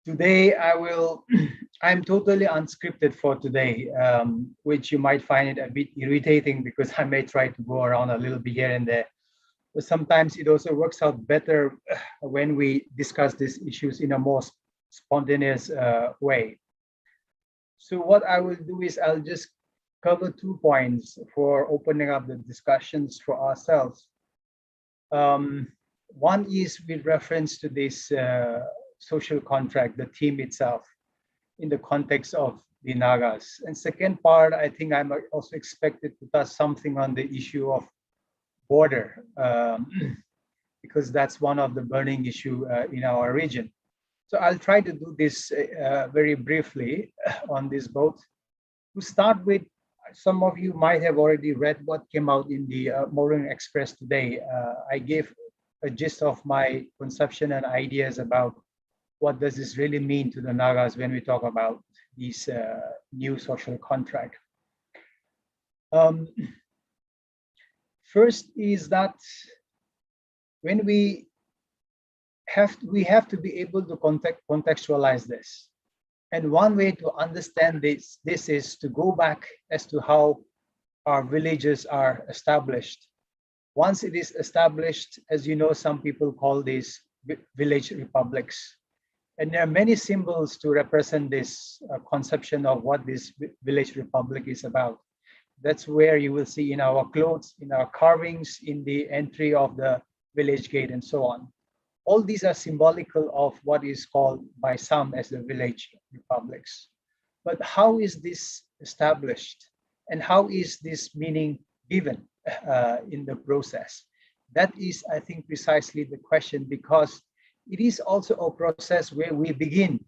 Today, I'm totally unscripted for today, which you might find it a bit irritating because I may try to go around a little bit here and there. But sometimes it also works out better when we discuss these issues in a more spontaneous way. So what I will do is I'll just cover 2 points for opening up the discussions for ourselves. One is with reference to this social contract, the theme itself, in the context of the Nagas. And second part, I think I'm also expected to touch something on the issue of border, because that's one of the burning issue in our region. So I'll try to do this very briefly on this both. To start with, some of you might have already read what came out in the Morung Express today. I gave a gist of my conception and ideas about what does this really mean to the Nagas when we talk about this new social contract. First is that when we have to be able to contextualize this. And one way to understand this is to go back as to how our villages are established. Once it is established, as you know, some people call these village republics. And there are many symbols to represent this conception of what this village republic is about. That's where you will see in our clothes, in our carvings, in the entry of the village gate and so on. All these are symbolical of what is called by some as the village republics. But how is this established? And how is this meaning given in the process? That is, I think, precisely the question, because it is also a process where we begin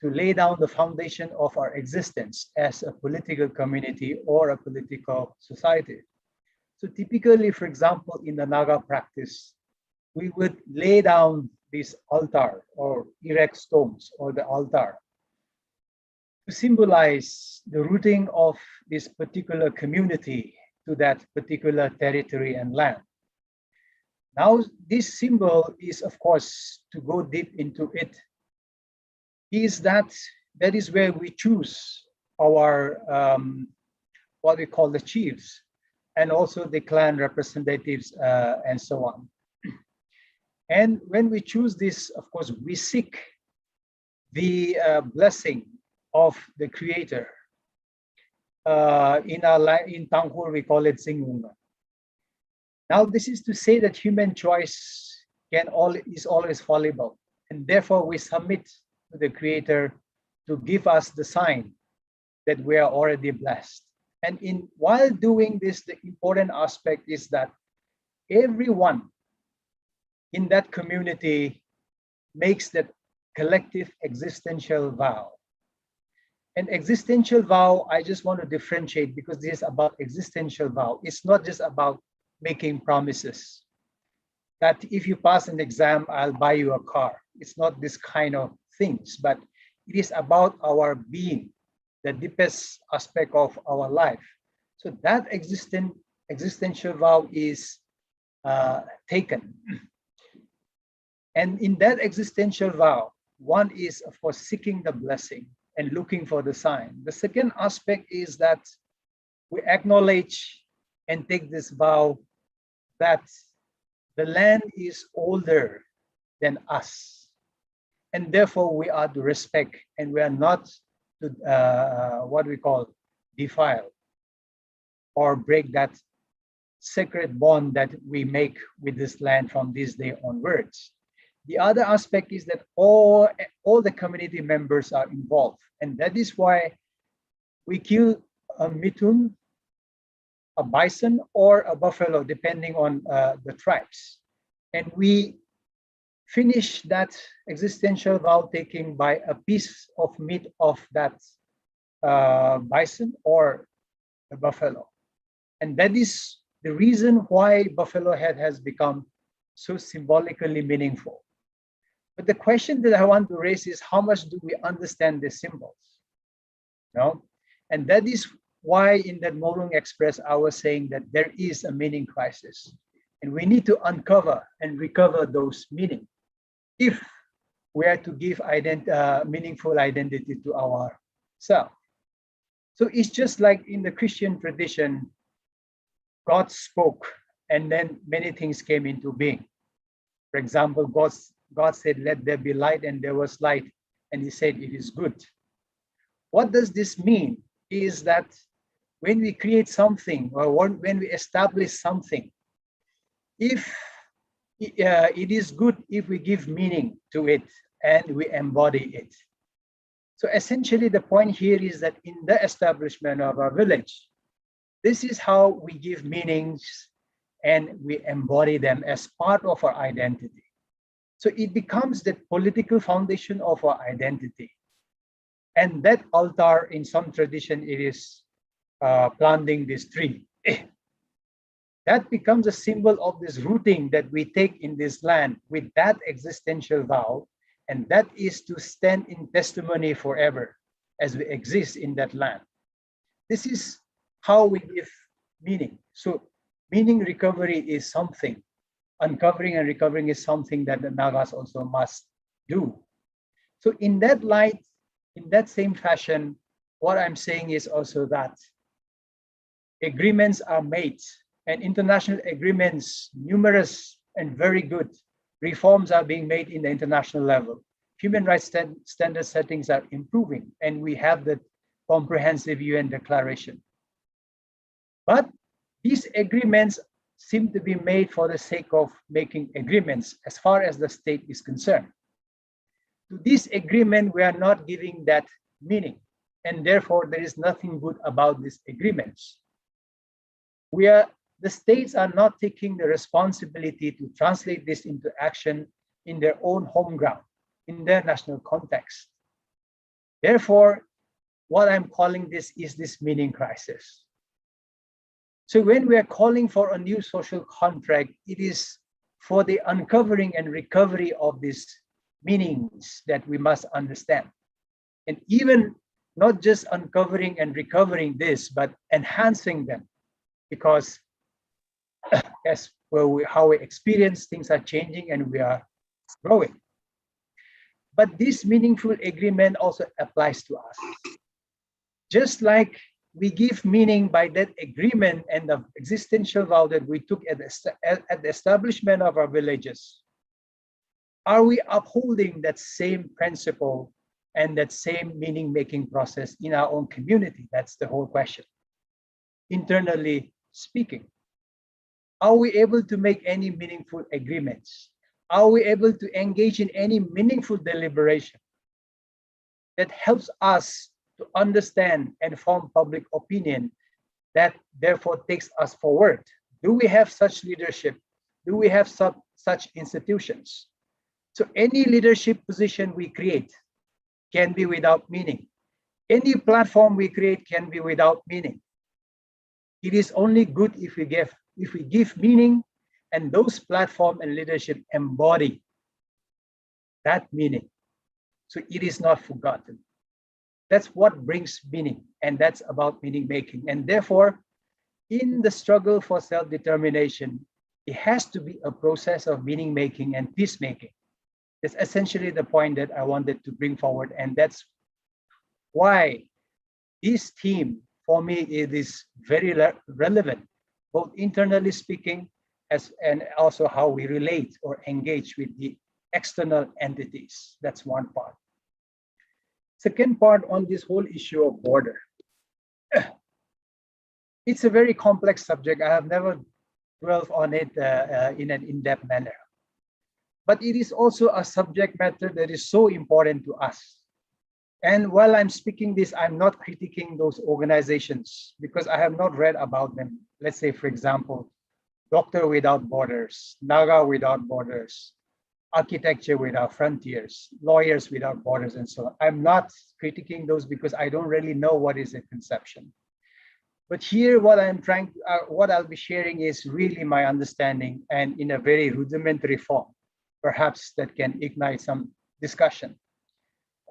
to lay down the foundation of our existence as a political community or a political society. So typically, for example, in the Naga practice, we would lay down this altar or erect stones or the altar to symbolize the rooting of this particular community to that particular territory and land. Now, this symbol is, of course, to go deep into it, is that is where we choose our, what we call the chiefs, and also the clan representatives and so on. And when we choose this, of course, we seek the blessing of the Creator. In Tanghur, we call it Singunga. Now, this is to say that human choice is always fallible, and therefore we submit to the Creator to give us the sign that we are already blessed. And while doing this, the important aspect is that everyone in that community makes that collective existential vow. An existential vow, I just want to differentiate, because this is about existential vow. It's not just about making promises that if you pass an exam, I'll buy you a car. It's not this kind of things, but it is about our being, the deepest aspect of our life. So that existential vow is taken. And in that existential vow, one is, of course, seeking the blessing and looking for the sign. The second aspect is that we acknowledge and take this vow that the land is older than us. And therefore, we are to respect, and we are not to, what we call, defile or break that sacred bond that we make with this land from this day onwards. The other aspect is that all the community members are involved. And that is why we kill a mitun, a bison, or a buffalo, depending on the tribes. And we finish that existential vow taking by a piece of meat of that bison or the buffalo. And that is the reason why buffalo head has become so symbolically meaningful. But the question that I want to raise is, how much do we understand these symbols? No? And that is why in that Morung Express, I was saying that there is a meaning crisis. And we need to uncover and recover those meanings if we are to give meaningful identity to ourselves. So it's just like in the Christian tradition, God spoke, and then many things came into being. For example, God said, "Let there be light," and there was light, and He said, "It is good." What does this mean? Is that when we create something or when we establish something, if it is good if we give meaning to it and we embody it. So essentially, the point here is that in the establishment of our village, this is how we give meanings and we embody them as part of our identity. So it becomes the political foundation of our identity. And that altar, in some tradition, it is planting this tree. That becomes a symbol of this rooting that we take in this land with that existential vow, and that is to stand in testimony forever as we exist in that land. This is how we give meaning. So meaning recovery is something. Uncovering and recovering is something that the Nagas also must do. So in that light, in that same fashion, what I'm saying is also that agreements are made, and international agreements, numerous and very good reforms are being made in the international level. Human rights standard settings are improving, and we have the comprehensive UN declaration. But these agreements seem to be made for the sake of making agreements as far as the state is concerned. To this agreement, we are not giving that meaning, and therefore there is nothing good about these agreements. The states are not taking the responsibility to translate this into action in their own home ground, in their national context. Therefore, what I'm calling this is this meaning crisis. So when we are calling for a new social contract, it is for the uncovering and recovery of these meanings that we must understand. And even not just uncovering and recovering this, but enhancing them, because as how we experience, things are changing and we are growing. But this meaningful agreement also applies to us. Just like we give meaning by that agreement and the existential vow that we took at the establishment of our villages, are we upholding that same principle and that same meaning-making process in our own community? That's the whole question. Internally speaking, are we able to make any meaningful agreements? Are we able to engage in any meaningful deliberation that helps us to understand and form public opinion that therefore takes us forward? Do we have such leadership? Do we have such institutions? So any leadership position we create can be without meaning. Any platform we create can be without meaning. It is only good if we give meaning, and those platform and leadership embody that meaning. So it is not forgotten. That's what brings meaning, and that's about meaning making. And therefore, in the struggle for self-determination, it has to be a process of meaning making and peacemaking. That's essentially the point that I wanted to bring forward, and that's why this theme for me it is very relevant, both internally speaking and also how we relate or engage with the external entities. That's one part. Second part on this whole issue of border. It's a very complex subject. I have never dwelled on it in an in-depth manner. But it is also a subject matter that is so important to us. And while I'm speaking this, I'm not critiquing those organizations because I have not read about them. Let's say, for example, Doctor Without Borders, Naga Without Borders, Architecture Without Frontiers, Lawyers Without Borders, and so on. I'm not critiquing those because I don't really know what is a conception. But here, what I'll be sharing is really my understanding, and in a very rudimentary form, perhaps that can ignite some discussion.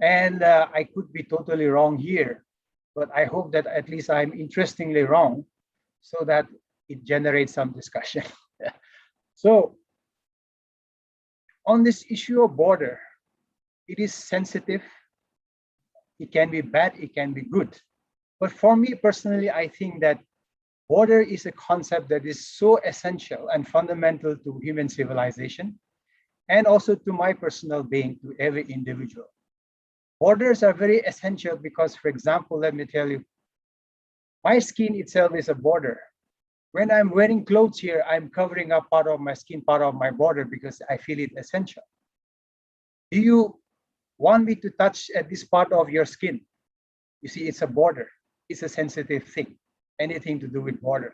And I could be totally wrong here, but I hope that at least I'm interestingly wrong so that it generates some discussion. So on this issue of border, It is sensitive. It can be bad, it can be good. But for me personally, I think that border is a concept that is so essential and fundamental to human civilization, and also to my personal being, to every individual. Borders are very essential because, for example, let me tell you, my skin itself is a border. When I'm wearing clothes here, I'm covering up part of my skin, part of my border, because I feel it essential. Do you want me to touch at this part of your skin? You see, it's a border. It's a sensitive thing. Anything to do with border.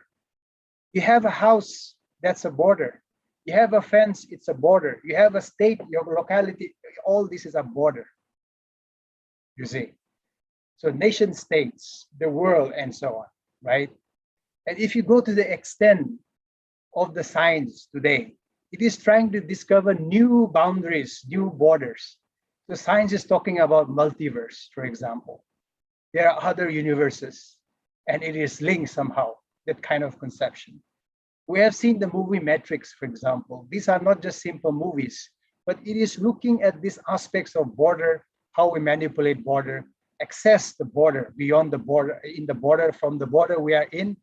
You have a house, that's a border. You have a fence, it's a border. You have a state, your locality, all this is a border. You see. So nation states, the world, and so on, right? And if you go to the extent of the science today, it is trying to discover new boundaries, new borders. The science is talking about multiverse, for example. There are other universes, and it is linked somehow, that kind of conception. We have seen the movie Matrix, for example. These are not just simple movies, but it is looking at these aspects of border, how we manipulate border, access the border, beyond the border, in the border, from the border we are in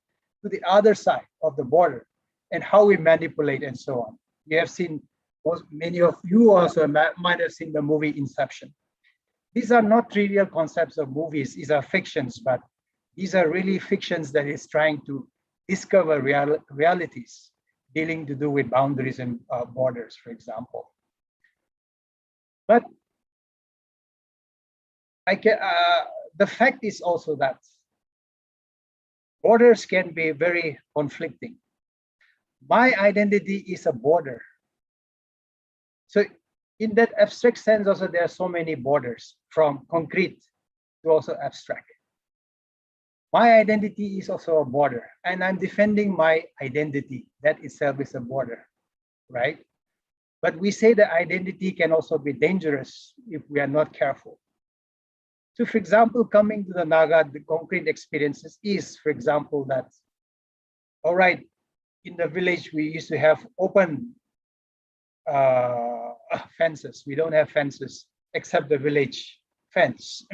to the other side of the border, and how we manipulate and so on. You have seen, many of you also might have seen the movie Inception. These are not trivial concepts of movies, these are fictions, but these are really fictions that is trying to discover realities dealing to do with boundaries and borders, for example. But the fact is also that borders can be very conflicting. My identity is a border. So in that abstract sense also, there are so many borders, from concrete to also abstract. My identity is also a border, and I'm defending my identity. That itself is a border, right? But we say that identity can also be dangerous if we are not careful. So for example, coming to the Naga, the concrete experiences is, for example, that, all right, in the village, we used to have open fences. We don't have fences except the village fence.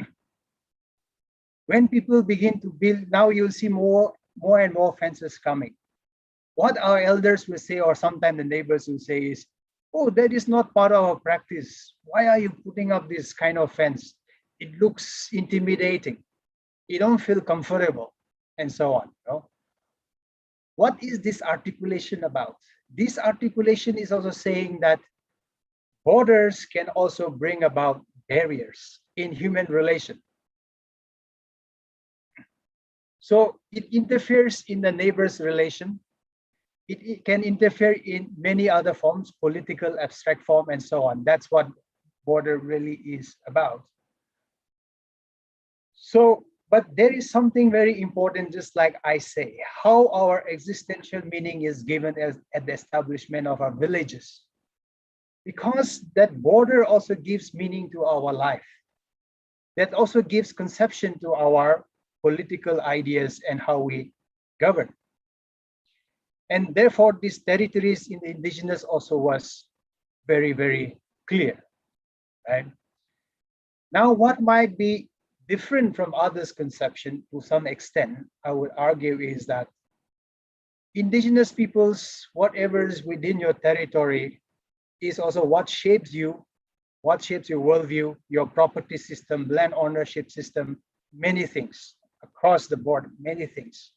When people begin to build, now you'll see more and more fences coming. What our elders will say, or sometimes the neighbors will say is, oh, that is not part of our practice. Why are you putting up this kind of fence? It looks intimidating. You don't feel comfortable, and so on. You know? What is this articulation about? This articulation is also saying that borders can also bring about barriers in human relation. So it interferes in the neighbor's relation. It can interfere in many other forms, political, abstract form, and so on. That's what border really is about. So, but there is something very important, just like I say, how our existential meaning is given as at the establishment of our villages. Because that border also gives meaning to our life. That also gives conception to our political ideas and how we govern. And therefore, these territories in the indigenous also was very, very clear. Right? Now, what might be different from others' conception to some extent, I would argue, is that indigenous peoples, whatever is within your territory, is also what shapes you, what shapes your worldview, your property system, land ownership system, many things across the board, many things.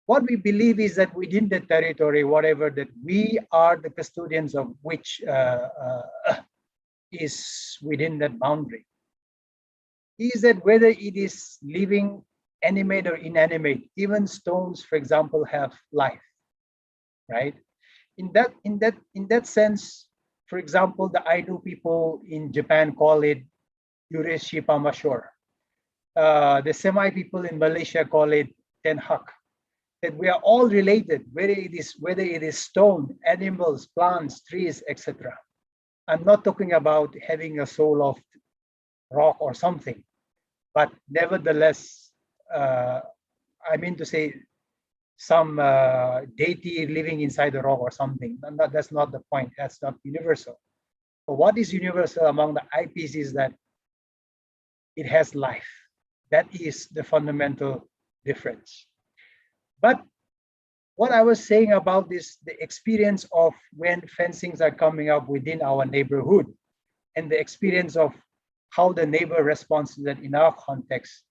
What we believe is that within the territory, whatever that we are the custodians of, which is within that boundary, is that whether it is living, animate or inanimate, even stones, for example, have life, right? In that sense, for example, the Ainu people in Japan call it Yureshi Pamashor. The Semai people in Malaysia call it Tenhak. That we are all related, whether it is stone, animals, plants, trees, etc. I'm not talking about having a soul of rock or something, but nevertheless, I mean to say some deity living inside the rock or something. That's not the point. That's not universal. what is universal among the IPs is that it has life. That is the fundamental difference. But what I was saying about this, the experience of when fencings are coming up within our neighborhood and the experience of how the neighbor responds to that in our context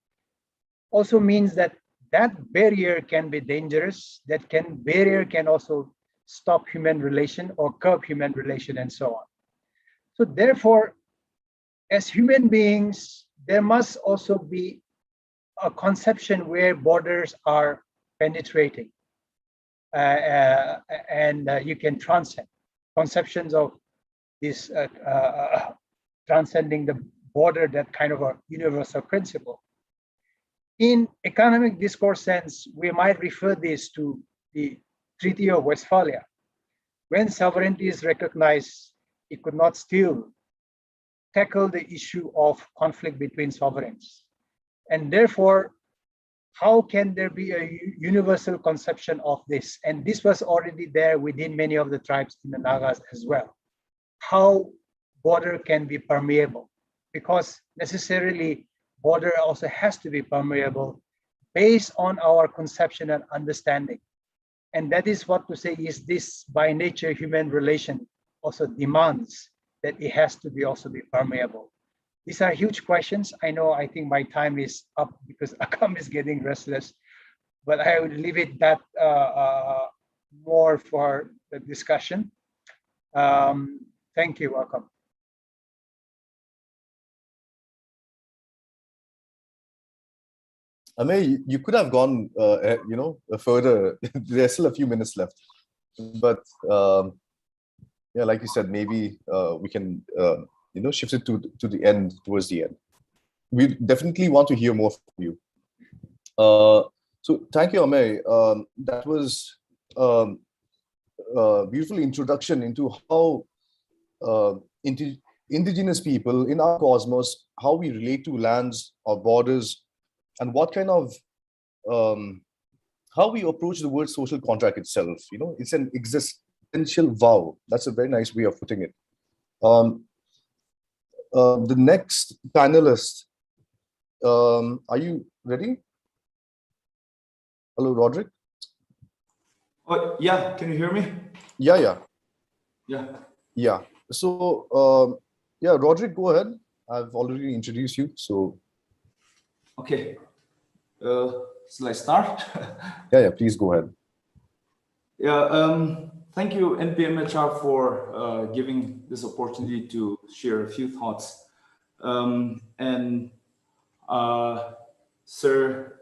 also means that that barrier can be dangerous. That barrier can also stop human relation or curb human relation and so on. So therefore, as human beings, there must also be a conception where borders are penetrating and you can transcend conceptions of this transcending the border, that kind of a universal principle. In economic discourse sense, we might refer this to the Treaty of Westphalia. When sovereignty is recognized, it could not still tackle the issue of conflict between sovereigns. And therefore, how can there be a universal conception of this? And this was already there within many of the tribes in the Nagas as well. How border can be permeable, because necessarily border also has to be permeable based on our conception and understanding. And that is what to say is this by nature human relation also demands that it has to be also be permeable. These are huge questions. I know, I think my time is up because Akam is getting restless, but I would leave it that more for the discussion. Thank you, Akam. Amey, you could have gone, further. There's still a few minutes left, but yeah, like you said, maybe we can, shift it to the end, towards the end. We definitely want to hear more from you. So thank you, Amey. That was a beautiful introduction into how indigenous people in our cosmos, how we relate to lands or borders, and what kind of how we approach the word social contract itself. It's an existential vow. That's a very nice way of putting it. The next panelist, are you ready? Hello, Roderick. Oh, yeah. Can you hear me? Yeah. So, yeah, Roderick, go ahead. I've already introduced you, so. Okay. Shall I start? Yeah, please go ahead. Yeah, thank you, NPMHR, for giving this opportunity to share a few thoughts. Sir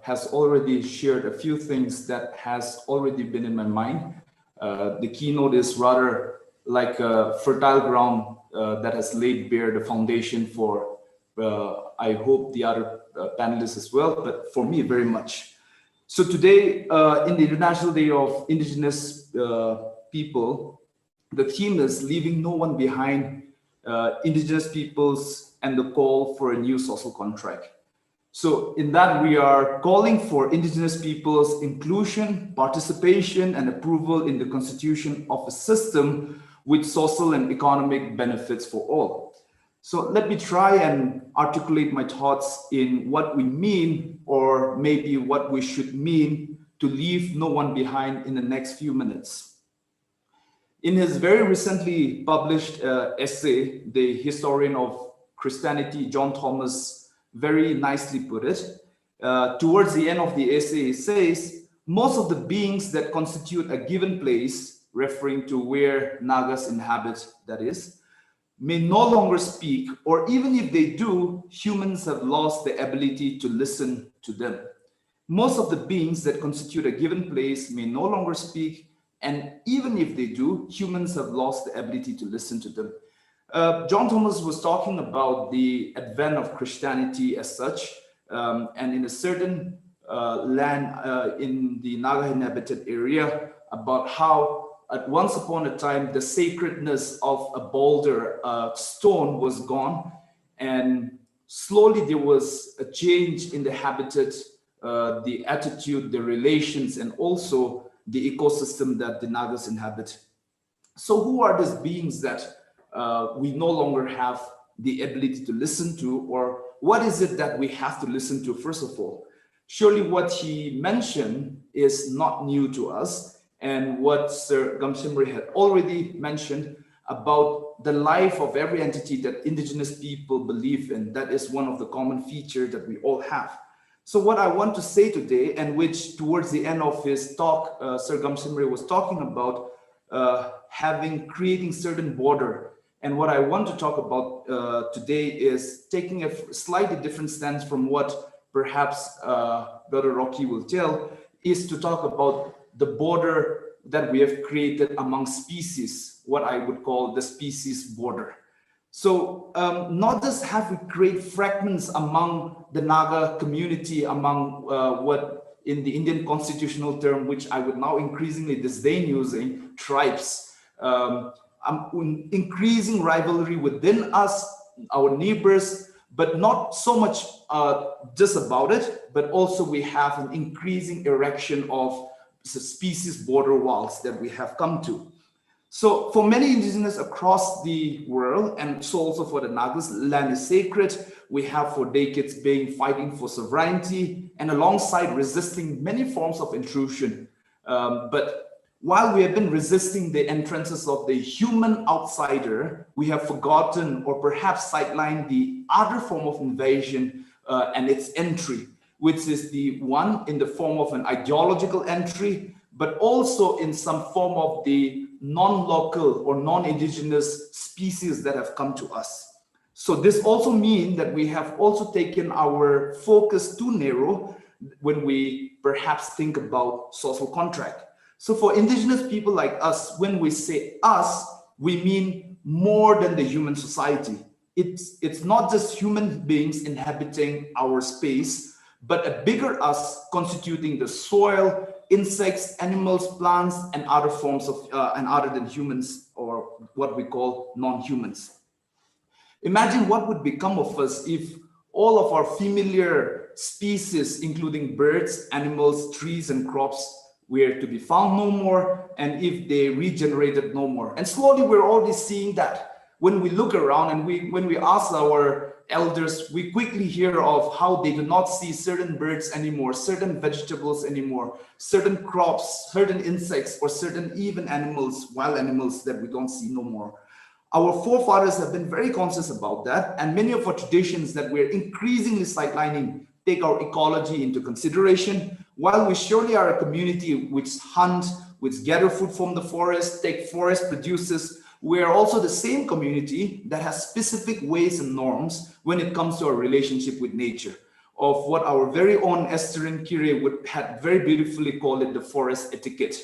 has already shared a few things that has already been in my mind. The keynote is rather like a fertile ground that has laid bare the foundation for, I hope, the other panelists as well, but for me, very much. So today, in the International Day of Indigenous People, the theme is leaving no one behind, indigenous peoples and the call for a new social contract. So in that, we are calling for indigenous peoples' inclusion, participation, and approval in the constitution of a system with social and economic benefits for all. So let me try and articulate my thoughts in what we mean, or maybe what we should mean, to leave no one behind in the next few minutes. In his very recently published essay, the historian of Christianity, John Thomas, very nicely put it. Towards the end of the essay, he says, most of the beings that constitute a given place, referring to where Nagas inhabit, that is, may no longer speak, or even if they do, humans have lost the ability to listen to them. Most of the beings that constitute a given place may no longer speak, and even if they do, humans have lost the ability to listen to them. John Thomas was talking about the advent of Christianity as such, and in a certain land in the Naga inhabited area, about how at once upon a time the sacredness of a boulder stone was gone, and slowly there was a change in the habitat, the attitude, the relations, and also the ecosystem that the Nagas inhabit. So who are these beings that we no longer have the ability to listen to, or what is it that we have to listen to first of all? Surely what he mentioned is not new to us, and what Sir Gamsimri had already mentioned about the life of every entity that indigenous people believe in. That is one of the common features that we all have. So what I want to say today, and which towards the end of his talk, Sir Gamsimri was talking about creating certain border. And what I want to talk about today is taking a slightly different stance from what perhaps Brother Rocky will tell, is to talk about the border that we have created among species, what I would call the species border. So not just have we created fragments among the Naga community, among what in the Indian constitutional term, which I would now increasingly disdain using, tribes, increasing rivalry within us, our neighbors, but not so much just about it, but also we have an increasing erection of species border walls that we have come to. So for many indigenous across the world, and so also for the Nagas, land is sacred. We have for decades been fighting for sovereignty and alongside resisting many forms of intrusion. But while we have been resisting the entrances of the human outsider, we have forgotten or perhaps sidelined the other form of invasion and its entry, which is the one in the form of an ideological entry, but also in some form of the non-local or non-indigenous species that have come to us. So this also means that we have also taken our focus too narrow when we perhaps think about social contract. So for indigenous people like us, when we say us, we mean more than the human society. It's not just human beings inhabiting our space, but a bigger us constituting the soil, insects, animals, plants, and other forms of, and other than humans, or what we call non-humans. Imagine what would become of us if all of our familiar species, including birds, animals, trees, and crops, were to be found no more, and if they regenerated no more. And slowly we're already seeing that. When we look around and when we ask our elders, we quickly hear of how they do not see certain birds anymore, certain vegetables anymore, certain crops, certain insects, or certain even animals, wild animals that we don't see no more. Our forefathers have been very conscious about that, and many of our traditions that we're increasingly sidelining take our ecology into consideration. While we surely are a community which hunt, which gather food from the forest, take forest produces, we are also the same community that has specific ways and norms when it comes to our relationship with nature, of what our very own Esterin Kire had very beautifully called it the forest etiquette,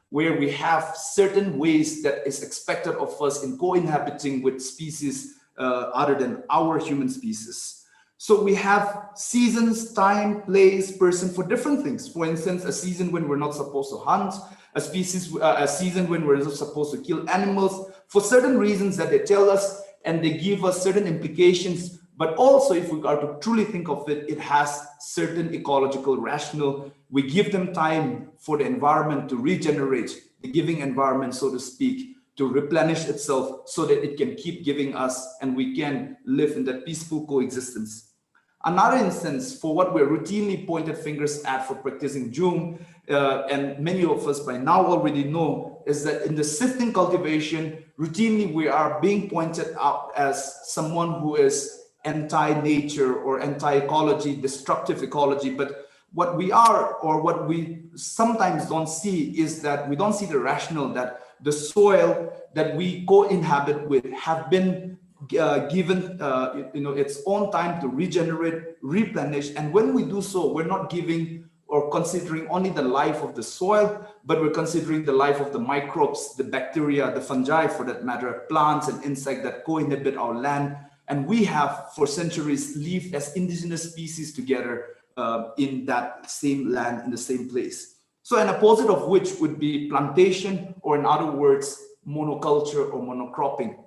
where we have certain ways that is expected of us in co-inhabiting with species other than our human species. So we have seasons, time, place, person for different things. For instance, a season when we're not supposed to hunt, a season when we're not supposed to kill animals for certain reasons that they tell us, and they give us certain implications. But also, if we are to truly think of it, it has certain ecological rationale. We give them time for the environment to regenerate, the giving environment, so to speak, to replenish itself so that it can keep giving us and we can live in that peaceful coexistence. Another instance for what we're routinely pointed fingers at for practicing Jung, and many of us by now already know, is that in the sifting cultivation, routinely we are being pointed out as someone who is anti-nature or anti-ecology, destructive ecology. But what we are, or what we sometimes don't see, is that we don't see the rationale that the soil that we co-inhabit with have been given its own time to regenerate, replenish. And when we do so, we're not giving or considering only the life of the soil, but we're considering the life of the microbes, the bacteria, the fungi for that matter, plants and insects that co-inhabit our land. And we have for centuries lived as indigenous species together in that same land, in the same place. So an opposite of which would be plantation, or in other words, monoculture or monocropping.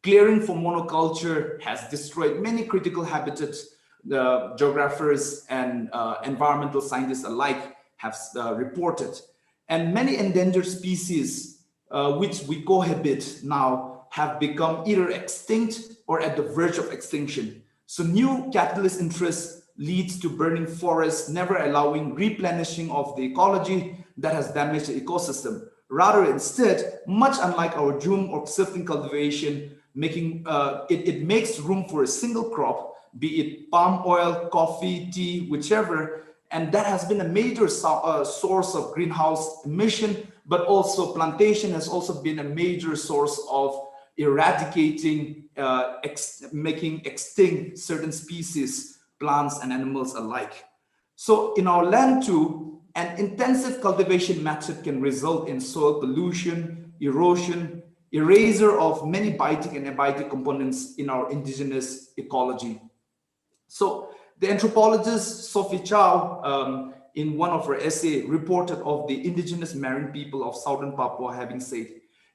Clearing for monoculture has destroyed many critical habitats. The geographers and environmental scientists alike have reported. And many endangered species which we cohabit now have become either extinct or at the verge of extinction. So new capitalist interests leads to burning forests, never allowing replenishing of the ecology that has damaged the ecosystem. Rather, instead, much unlike our drum or sifting cultivation, making it makes room for a single crop, be it palm oil, coffee, tea, whichever, and that has been a major source of greenhouse emission, but also plantation has also been a major source of eradicating, making extinct certain species, plants and animals alike. So in our land too, an intensive cultivation method can result in soil pollution, erosion, erasure of many biotic and abiotic components in our indigenous ecology. So the anthropologist Sophie Chow, in one of her essays, reported of the indigenous marine people of southern Papua having said,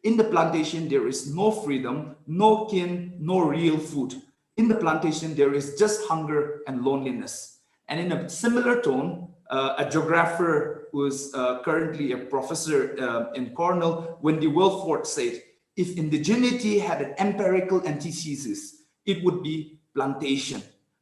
in the plantation, there is no freedom, no kin, no real food. In the plantation, there is just hunger and loneliness. And in a similar tone, a geographer who is currently a professor in Cornell, Wendy Wilford, said, if indigeneity had an empirical antithesis, it would be plantation.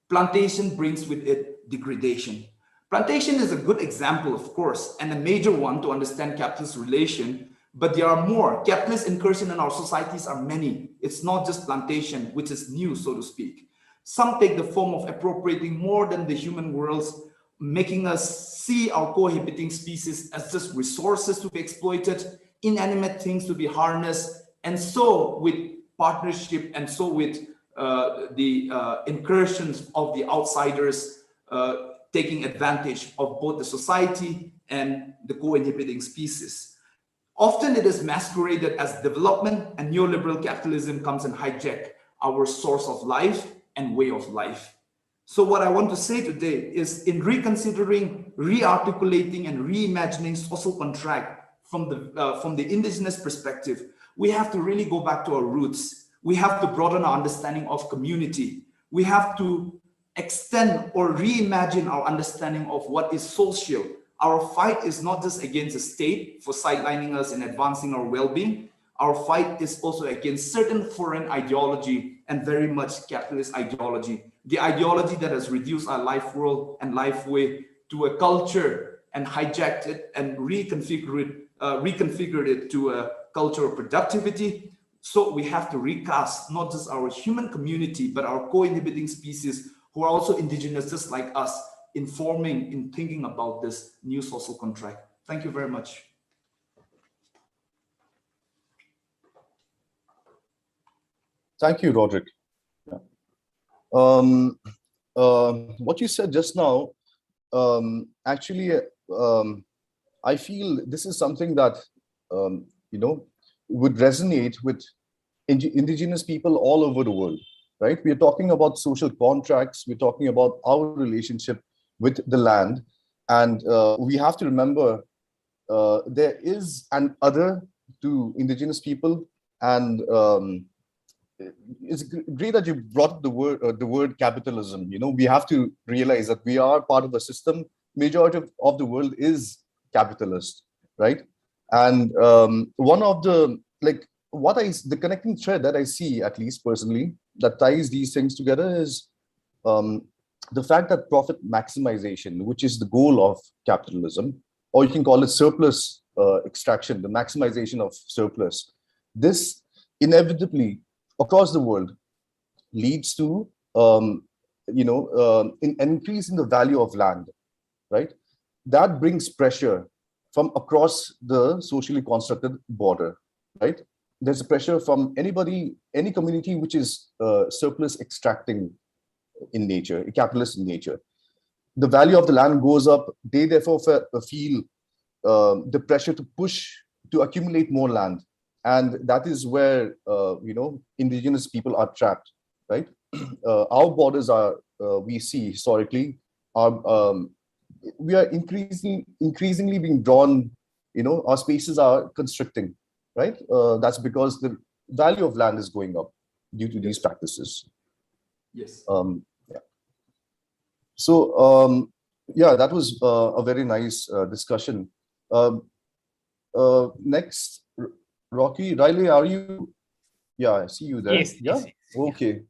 Plantation brings with it degradation. Plantation is a good example, of course, and a major one to understand capitalist relation, but there are more. Capitalist incursion in our societies are many. It's not just plantation, which is new, so to speak. Some take the form of appropriating more than the human worlds, making us see our cohabiting species as just resources to be exploited, inanimate things to be harnessed, and so with partnership and so with the incursions of the outsiders taking advantage of both the society and the co-inhibiting species. Often it is masqueraded as development, and neoliberal capitalism comes and hijack our source of life and way of life. So what I want to say today is, in reconsidering, re-articulating and reimagining social contract from the indigenous perspective, we have to really go back to our roots. We have to broaden our understanding of community. We have to extend or reimagine our understanding of what is social. Our fight is not just against the state for sidelining us in advancing our well-being. Our fight is also against certain foreign ideology and very much capitalist ideology. The ideology that has reduced our life world and life way to a culture and hijacked it and reconfigured it to a culture of productivity. So we have to recast not just our human community, but our co-inhibiting species who are also indigenous, just like us, informing in thinking about this new social contract. Thank you very much. Thank you, Roderick. Yeah. What you said just now, actually, I feel this is something that, would resonate with indigenous people all over the world, right? We're talking about social contracts. We're talking about our relationship with the land. And we have to remember there is an other to indigenous people. And it's great that you brought up the word capitalism. We have to realize that we are part of a system. Majority of the world is capitalist, right? And one of the the connecting thread that I see, at least personally, that ties these things together is the fact that profit maximization, which is the goal of capitalism, or you can call it surplus extraction, the maximization of surplus. This inevitably across the world leads to an increase in the value of land, right? That brings pressure from across the socially constructed border, right? There's a pressure from anybody, any community which is surplus extracting in nature, capitalist in nature. The value of the land goes up. They therefore feel the pressure to push to accumulate more land. And that is where, indigenous people are trapped, right? Our borders are, we see historically, we are increasingly being drawn, our spaces are constricting, right? That's because the value of land is going up due to these practices. Yes. Yeah. So, yeah, that was a very nice discussion. Next, Rocky, Riley, are you Yeah, I see you there. Yes, Yeah. yes, yes. Okay.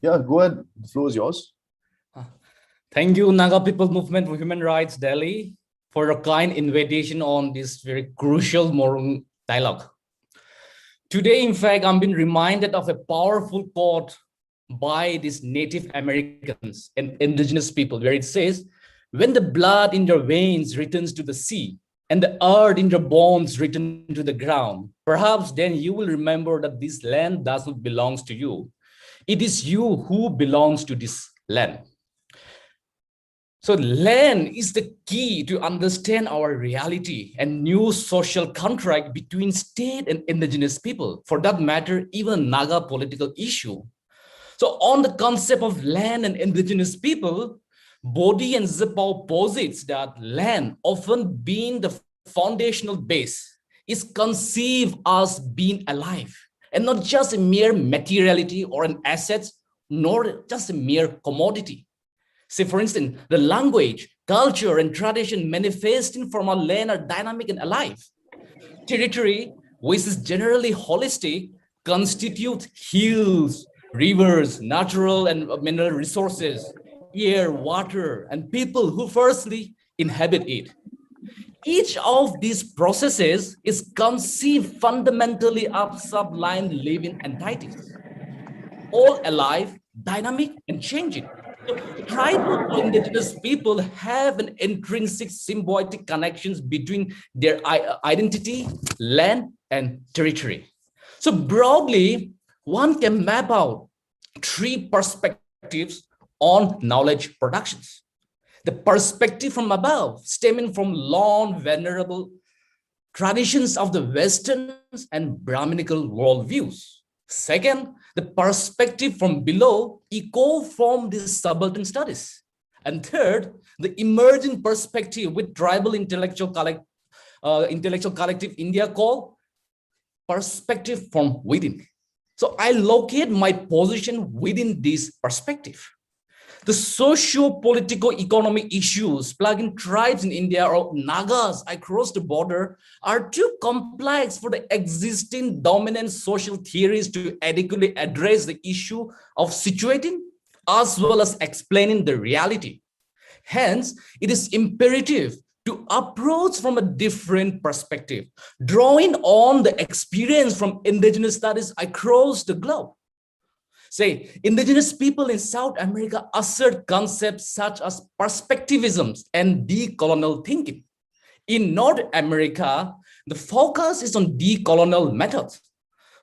Yeah, go ahead. The floor is yours. Thank you, Naga People Movement for Human Rights, Delhi, for a kind invitation on this very crucial Morung Dialogue. Today, in fact, I'm being reminded of a powerful quote by these Native Americans and indigenous people, where it says, when the blood in your veins returns to the sea and the earth in your bones return to the ground, perhaps then you will remember that this land does not belong to you. It is you who belongs to this land. So land is the key to understand our reality and new social contract between state and indigenous people. For that matter, even Naga political issue. So on the concept of land and indigenous people, Bodhi and Zipao posits that land, often being the foundational base, is conceived as being alive and not just a mere materiality or an asset, nor just a mere commodity. Say, for instance, the language, culture, and tradition manifesting from our land are dynamic and alive. Territory, which is generally holistic, constitute hills, rivers, natural and mineral resources, air, water, and people who firstly inhabit it. Each of these processes is conceived fundamentally of sublime living entities, all alive, dynamic, and changing. So tribal or indigenous people have an intrinsic symbiotic connections between their identity, land, and territory. So broadly, one can map out three perspectives on knowledge productions. The perspective from above, stemming from long venerable traditions of the Western and Brahminical worldviews. Second, the perspective from below, echo from these subaltern studies. And third, the emerging perspective with tribal intellectual collective India call perspective from within. So I locate my position within this perspective. The socio-political-economic issues plaguing tribes in India or Nagas across the border are too complex for the existing dominant social theories to adequately address the issue of situating as well as explaining the reality. Hence, it is imperative to approach from a different perspective, drawing on the experience from indigenous studies across the globe. Say, indigenous people in South America assert concepts such as perspectivism and decolonial thinking. In North America, the focus is on decolonial methods.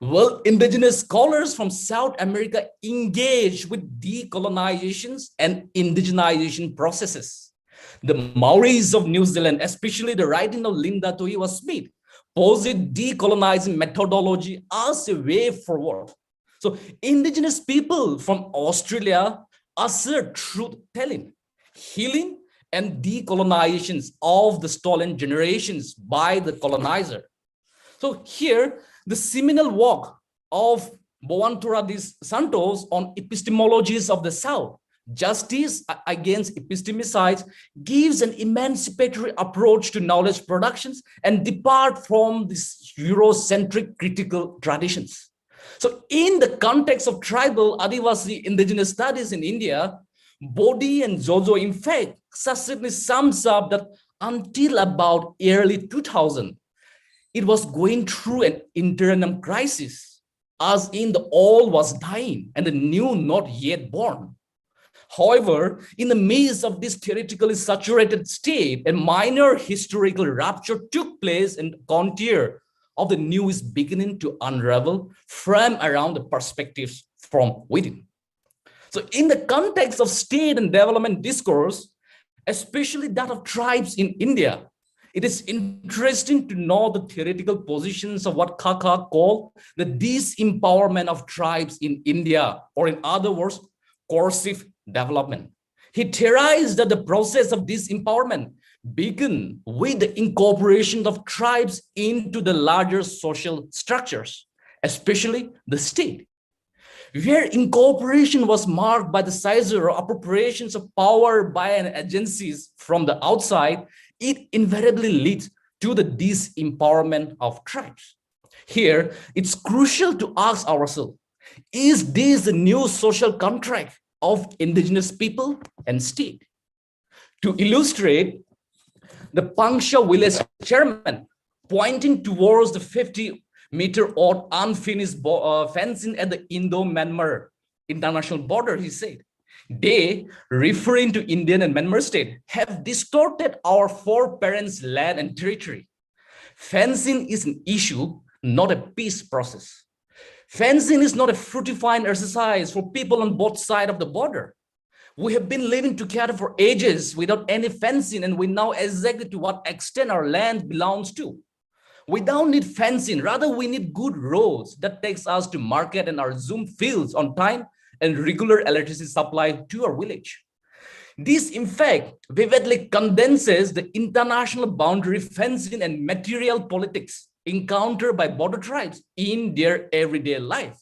Well, indigenous scholars from South America engage with decolonizations and indigenization processes. The Maoris of New Zealand, especially the writing of Linda Toiwa Smith, posit decolonizing methodology as a way forward. So indigenous people from Australia assert truth-telling, healing, and decolonizations of the stolen generations by the colonizer. So here, the seminal work of Boaventura dos Santos on epistemologies of the South, Justice Against Epistemicides, gives an emancipatory approach to knowledge productions and depart from these Eurocentric critical traditions. So in the context of tribal Adivasi indigenous studies in India, Bodhi and Jojo, in fact, succinctly sums up that until about early 2000, it was going through an interim crisis, as in the old was dying and the new not yet born. However, in the midst of this theoretically saturated state, a minor historical rupture took place and contour of the new is beginning to unravel from around the perspectives from within. So in the context of state and development discourse, especially that of tribes in India, it is interesting to know the theoretical positions of what Kaka called the disempowerment of tribes in India, or in other words, coercive development. He theorized that the process of disempowerment began with the incorporation of tribes into the larger social structures, especially the state, where incorporation was marked by the seizure or appropriations of power by an agencies from the outside. It invariably leads to the disempowerment of tribes. Here, it's crucial to ask ourselves, is this a new social contract of indigenous people and state? To illustrate, the Pangsha village chairman pointing towards the 50-meter odd unfinished fencing at the Indo-Myanmar international border, he said, they, referring to Indian and Myanmar state, have distorted our foreparents' land and territory. Fencing is an issue, not a peace process. Fencing is not a fructifying exercise for people on both sides of the border. We have been living together for ages without any fencing, and we know exactly to what extent our land belongs to. We don't need fencing, rather we need good roads that takes us to market and our Zoom fields on time and regular electricity supply to our village. This, in fact, vividly condenses the international boundary fencing and material politics encountered by border tribes in their everyday life.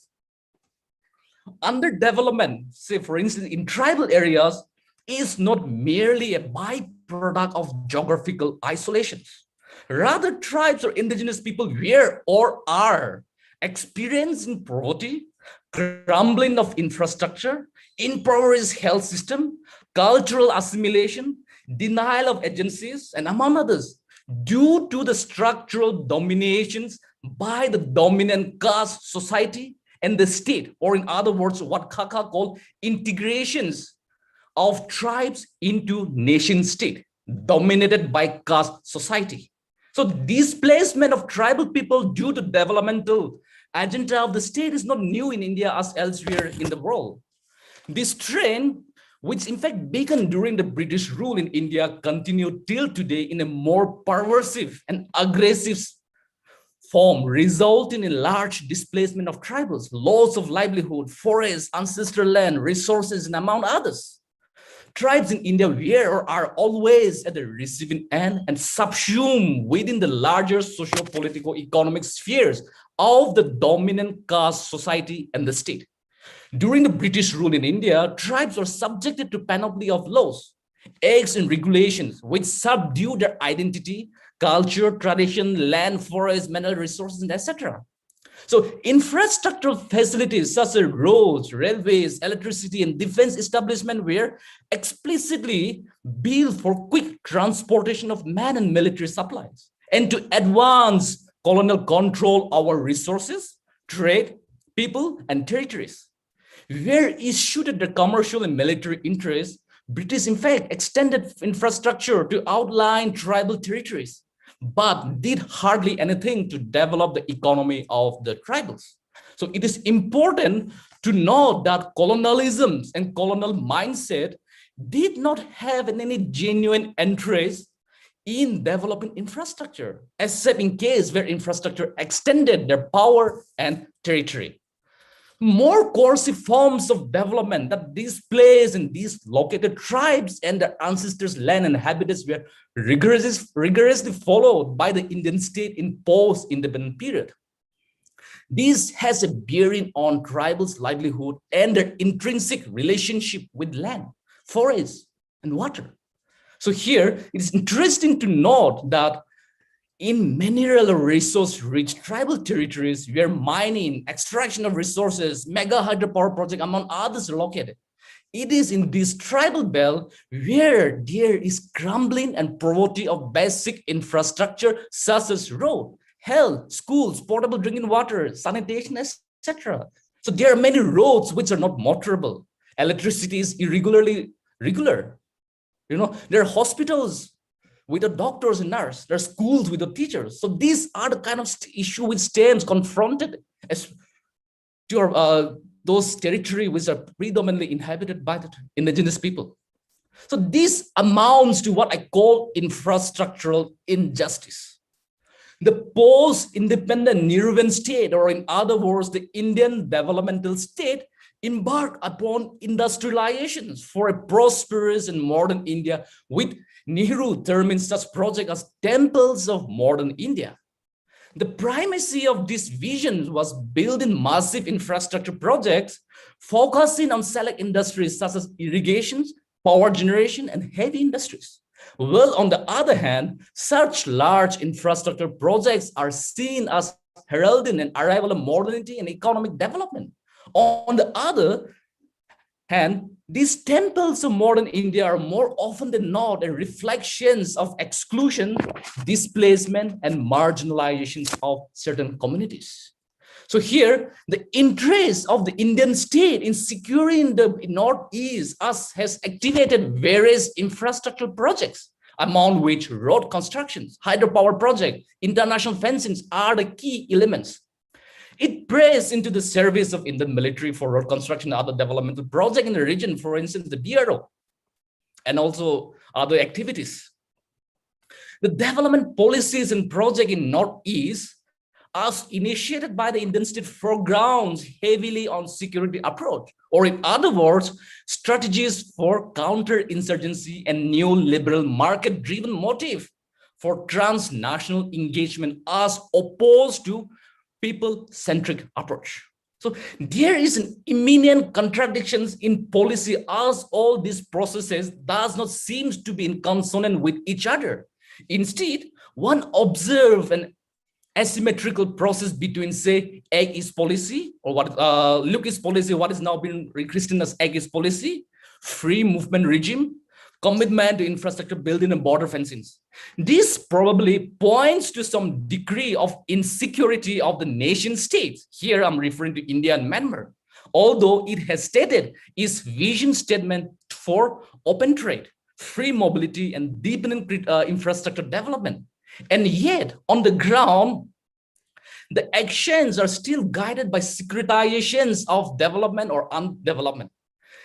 Underdevelopment, say for instance, in tribal areas, is not merely a byproduct of geographical isolations. Rather, tribes or indigenous people were or are experiencing poverty, crumbling of infrastructure, impoverished health system, cultural assimilation, denial of agencies, and among others, due to the structural dominations by the dominant caste society and the state, or in other words, what Kaka called integrations of tribes into nation state, dominated by caste society. So displacement of tribal people due to developmental agenda of the state is not new in India as elsewhere in the world. This trend, which in fact began during the British rule in India, continued till today in a more perversive and aggressive form, resulting in large displacement of tribals, loss of livelihood, forests, ancestral land, resources, and among others. Tribes in India were or are always at the receiving end and subsumed within the larger socio-political economic spheres of the dominant caste society and the state. During the British rule in India, tribes were subjected to panoply of laws, acts and regulations which subdue their identity, culture, tradition, land, forest, mineral resources, etc. So infrastructural facilities such as roads, railways, electricity, and defense establishment were explicitly built for quick transportation of man and military supplies and to advance colonial control over resources, trade, people, and territories. Where issued the commercial and military interests, British in fact extended infrastructure to outlying tribal territories, but did hardly anything to develop the economy of the tribals. So it is important to note that colonialism and colonial mindset did not have any genuine interest in developing infrastructure, except in case where infrastructure extended their power and territory. More coercive forms of development that displaced and dislocated tribes and their ancestors' land and habitats were rigorously followed by the Indian state in post-independent period. This has a bearing on tribals' livelihood and their intrinsic relationship with land, forests, and water. So here, it is interesting to note that in mineral resource-rich tribal territories where mining, extraction of resources, mega hydropower project, among others, are located. It is in this tribal belt where there is crumbling and poverty of basic infrastructure such as road, health, schools, potable drinking water, sanitation, etc. So there are many roads which are not motorable. Electricity is regular. There are hospitals without doctors and nurses. There are schools without teachers. So these are the kind of issue which stems confronted as to those territories which are predominantly inhabited by the indigenous people. So this amounts to what I call infrastructural injustice. The post-independent Nehruvian state, or in other words, the Indian developmental state, embarked upon industrializations for a prosperous and modern India, with Nehru terming such projects as temples of modern India. The primacy of this vision was building massive infrastructure projects, focusing on select industries such as irrigations, power generation, and heavy industries. Well, on the other hand, such large infrastructure projects are seen as heralding an arrival of modernity and economic development. On the other hand, these temples of modern India are more often than not reflections of exclusion, displacement, and marginalizations of certain communities. So here, the interest of the Indian state in securing the Northeast has activated various infrastructure projects, among which road constructions, hydropower project, international fencings are the key elements. It prays into the service of Indian military for road construction and other developmental projects in the region, for instance, the BRO, and also other activities. The development policies and projects in Northeast as initiated by the Indian state foregrounds heavily on security approach, or in other words, strategies for counter-insurgency and neoliberal market-driven motive for transnational engagement as opposed to people-centric approach. So there is an imminent contradictions in policy as all these processes does not seem to be in consonance with each other. Instead, one observes an asymmetrical process between, say, egg is policy, or what look is policy, what is now being rechristened as egg is policy, free movement regime, commitment to infrastructure building and border fencings. This probably points to some degree of insecurity of the nation states. Here I'm referring to India and Myanmar, although it has stated its vision statement for open trade, free mobility, and deepening infrastructure development. And yet, on the ground, the actions are still guided by securitizations of development or undevelopment.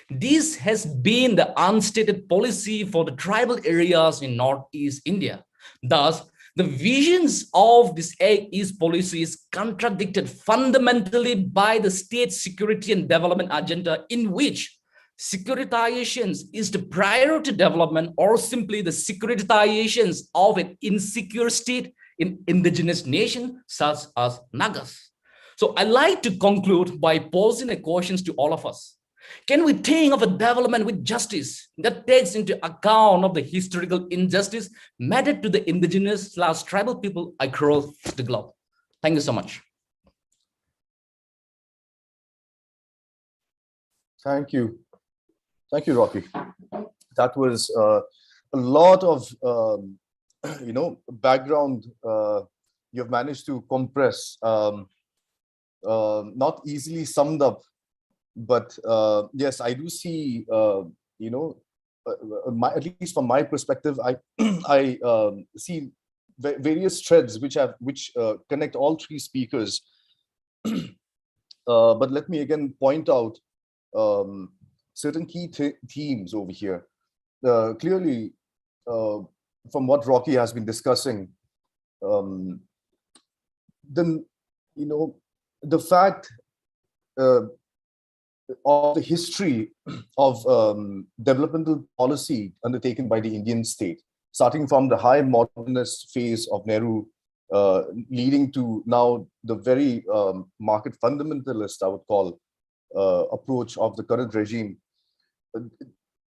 This has been the unstated policy for the tribal areas in Northeast India. Thus, the visions of this East policy is contradicted fundamentally by the state security and development agenda, in which securitizations is the priority development or simply the securitizations of an insecure state in indigenous nations such as Nagas. So I like to conclude by posing a question to all of us. Can we think of a development with justice that takes into account of the historical injustice meted to the indigenous/tribal people across the globe? Thank you so much. Thank you. Thank you, Rocky. That was a lot of, background you've managed to compress, not easily summed up, but yes, I do see, at least from my perspective, I see various threads which connect all three speakers. But let me again point out certain key themes over here. Clearly, from what Rocky has been discussing, then the fact of the history of developmental policy undertaken by the Indian state, starting from the high modernist phase of Nehru, leading to now the very market fundamentalist, I would call, approach of the current regime.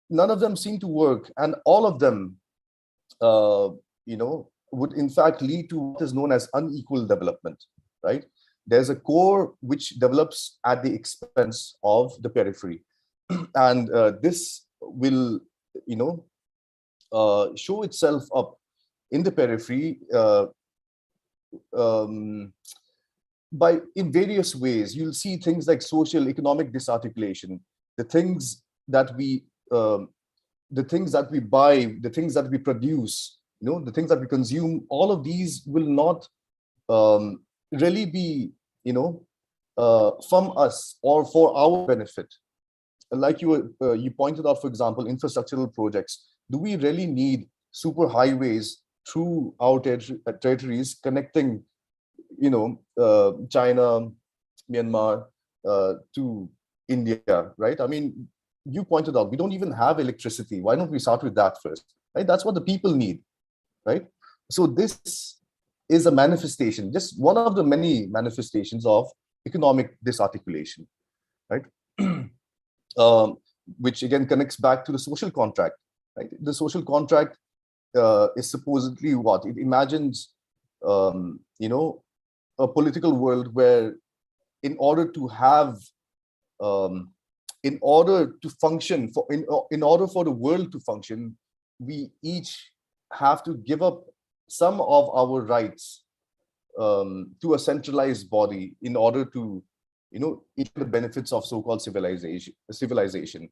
None of them seem to work, and all of them, would in fact lead to what is known as unequal development, right? There's a core which develops at the expense of the periphery, and this will, show itself up in the periphery in various ways. You'll see things like social economic disarticulation, the things that we buy, the things that we produce, the things that we consume. All of these will not really be, from us or for our benefit. Like you pointed out, for example, infrastructural projects. Do we really need super highways through our territories connecting, China, Myanmar to India, right? I mean, you pointed out we don't even have electricity. Why don't we start with that first, right? That's what the people need, right? So this is a manifestation, just one of the many manifestations of economic disarticulation, right? Which again connects back to the social contract, right? The social contract is supposedly what? It imagines, a political world where in order to have, in order to function, in order for the world to function, we each have to give up some of our rights to a centralized body in order to, eat the benefits of so-called civilization.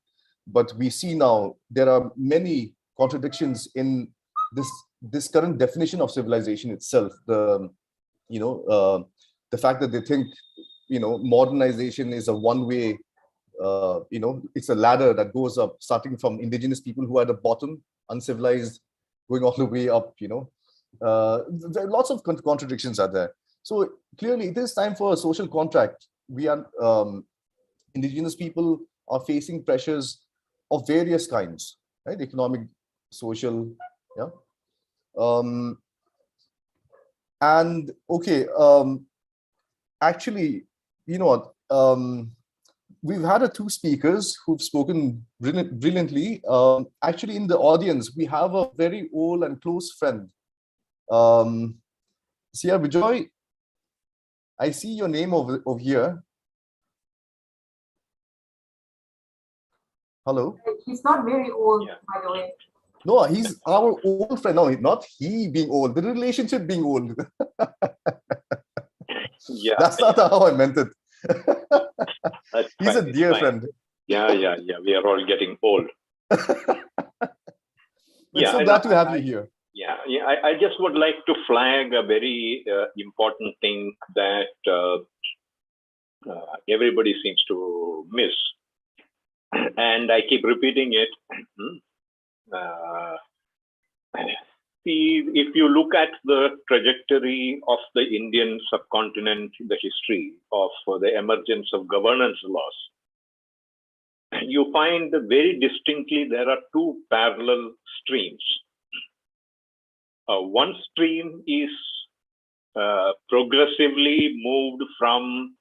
But we see now there are many contradictions in this current definition of civilization itself. The fact that they think, modernization is a one-way, it's a ladder that goes up, starting from indigenous people who are at the bottom, uncivilized, going all the way up. There are lots of contradictions are there. So clearly, it is time for a social contract. We are indigenous people are facing pressures of various kinds, right? Economic, social, yeah. And okay, actually, you know what? We've had two speakers who've spoken brilliantly. Actually, in the audience, we have a very old and close friend. Sia Bijoy, I see your name over here. Hello. He's not very old, by the way. No, he's our old friend. No, not he being old, the relationship being old. Yeah. That's not how I meant it. He's a dear friend. Yeah. We are all getting old. We're so glad to have you here. Yeah. I just would like to flag a very important thing that everybody seems to miss. And I keep repeating it. See, if you look at the trajectory of the Indian subcontinent, the history of the emergence of governance laws, you find very distinctly there are two parallel streams. One stream is progressively moved from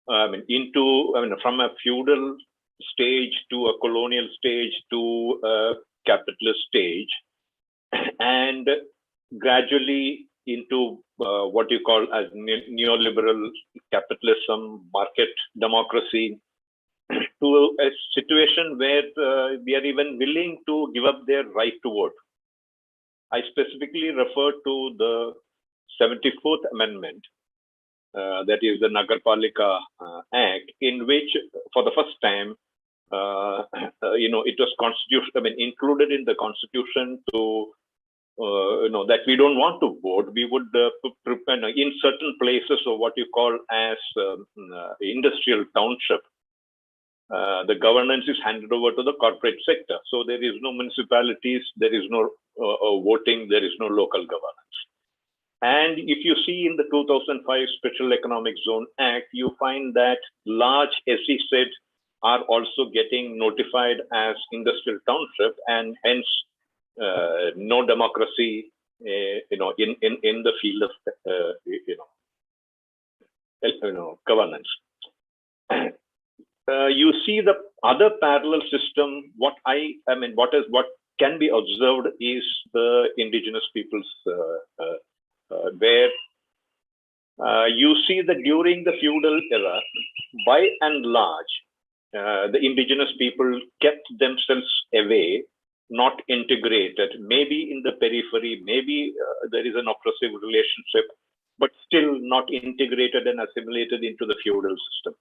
from a feudal stage to a colonial stage to a capitalist stage, and gradually into what you call as neoliberal capitalism, market democracy, to a situation where we are even willing to give up their right to vote. I specifically refer to the 74th Amendment, that is the Nagarpalika Act, in which, for the first time, it was included in the constitution to, that we don't want to vote. We would in certain places, or what you call as industrial township, the governance is handed over to the corporate sector. So there is no municipalities, there is no voting, there is no local governance. And if you see in the 2005 Special Economic Zone Act, you find that large SEZs are also getting notified as industrial township, and hence no democracy, in the field of, governance. You see the other parallel system. What can be observed is the indigenous peoples, where you see that during the feudal era, by and large, the indigenous people kept themselves away, not integrated, maybe in the periphery, maybe there is an oppressive relationship, but still not integrated and assimilated into the feudal system.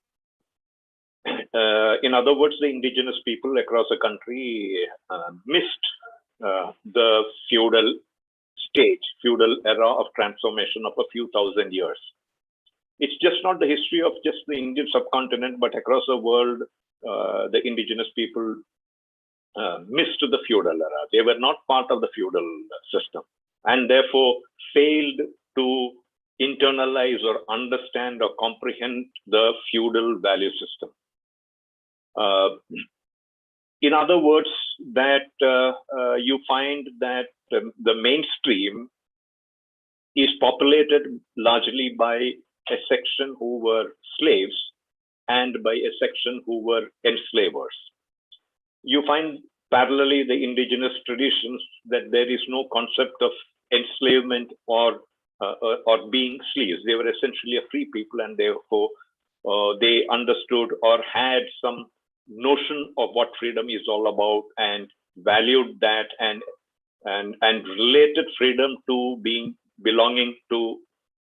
In other words, the indigenous people across the country missed the feudal era of transformation of a few thousand years. It's just not the history of just the Indian subcontinent, but across the world, the indigenous people missed the feudal era. They were not part of the feudal system, and therefore failed to internalize or understand or comprehend the feudal value system. In other words, that you find that the mainstream is populated largely by a section who were slaves and by a section who were enslavers. You find parallelly the indigenous traditions that there is no concept of enslavement or or being slaves. They were essentially a free people, and therefore they understood or had some notion of what freedom is all about, and valued that, and related freedom to belonging to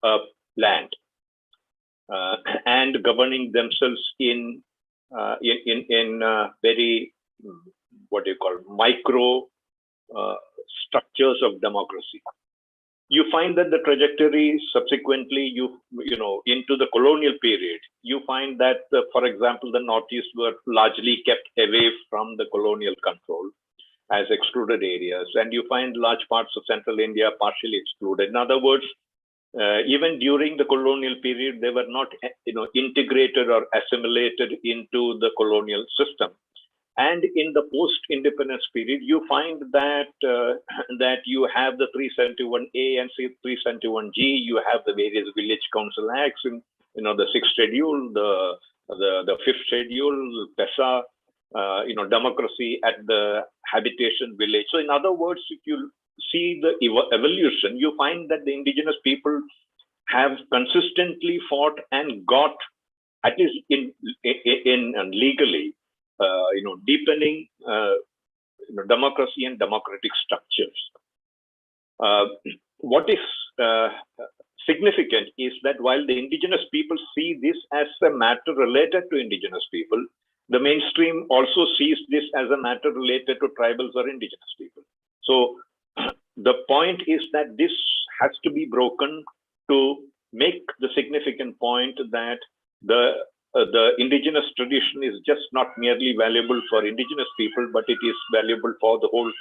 a land, and governing themselves in very, what do you call, micro structures of democracy. You find that the trajectory subsequently, into the colonial period, you find that, for example, the Northeast were largely kept away from the colonial control as excluded areas, and you find large parts of Central India partially excluded. In other words, even during the colonial period, they were not, integrated or assimilated into the colonial system. And in the post-independence period, you find that that you have the 371A and 371G. You have the various village council acts, in the 6th schedule, the 5th schedule, PESA, democracy at the habitation village. So, in other words, if you see the evolution, you find that the indigenous people have consistently fought and got, at least in legally, deepening democracy and democratic structures. What is significant is that while the indigenous people see this as a matter related to indigenous people, the mainstream also sees this as a matter related to tribals or indigenous people. So the point is that this has to be broken to make the significant point that the indigenous tradition is just not merely valuable for indigenous people, but it is valuable for the whole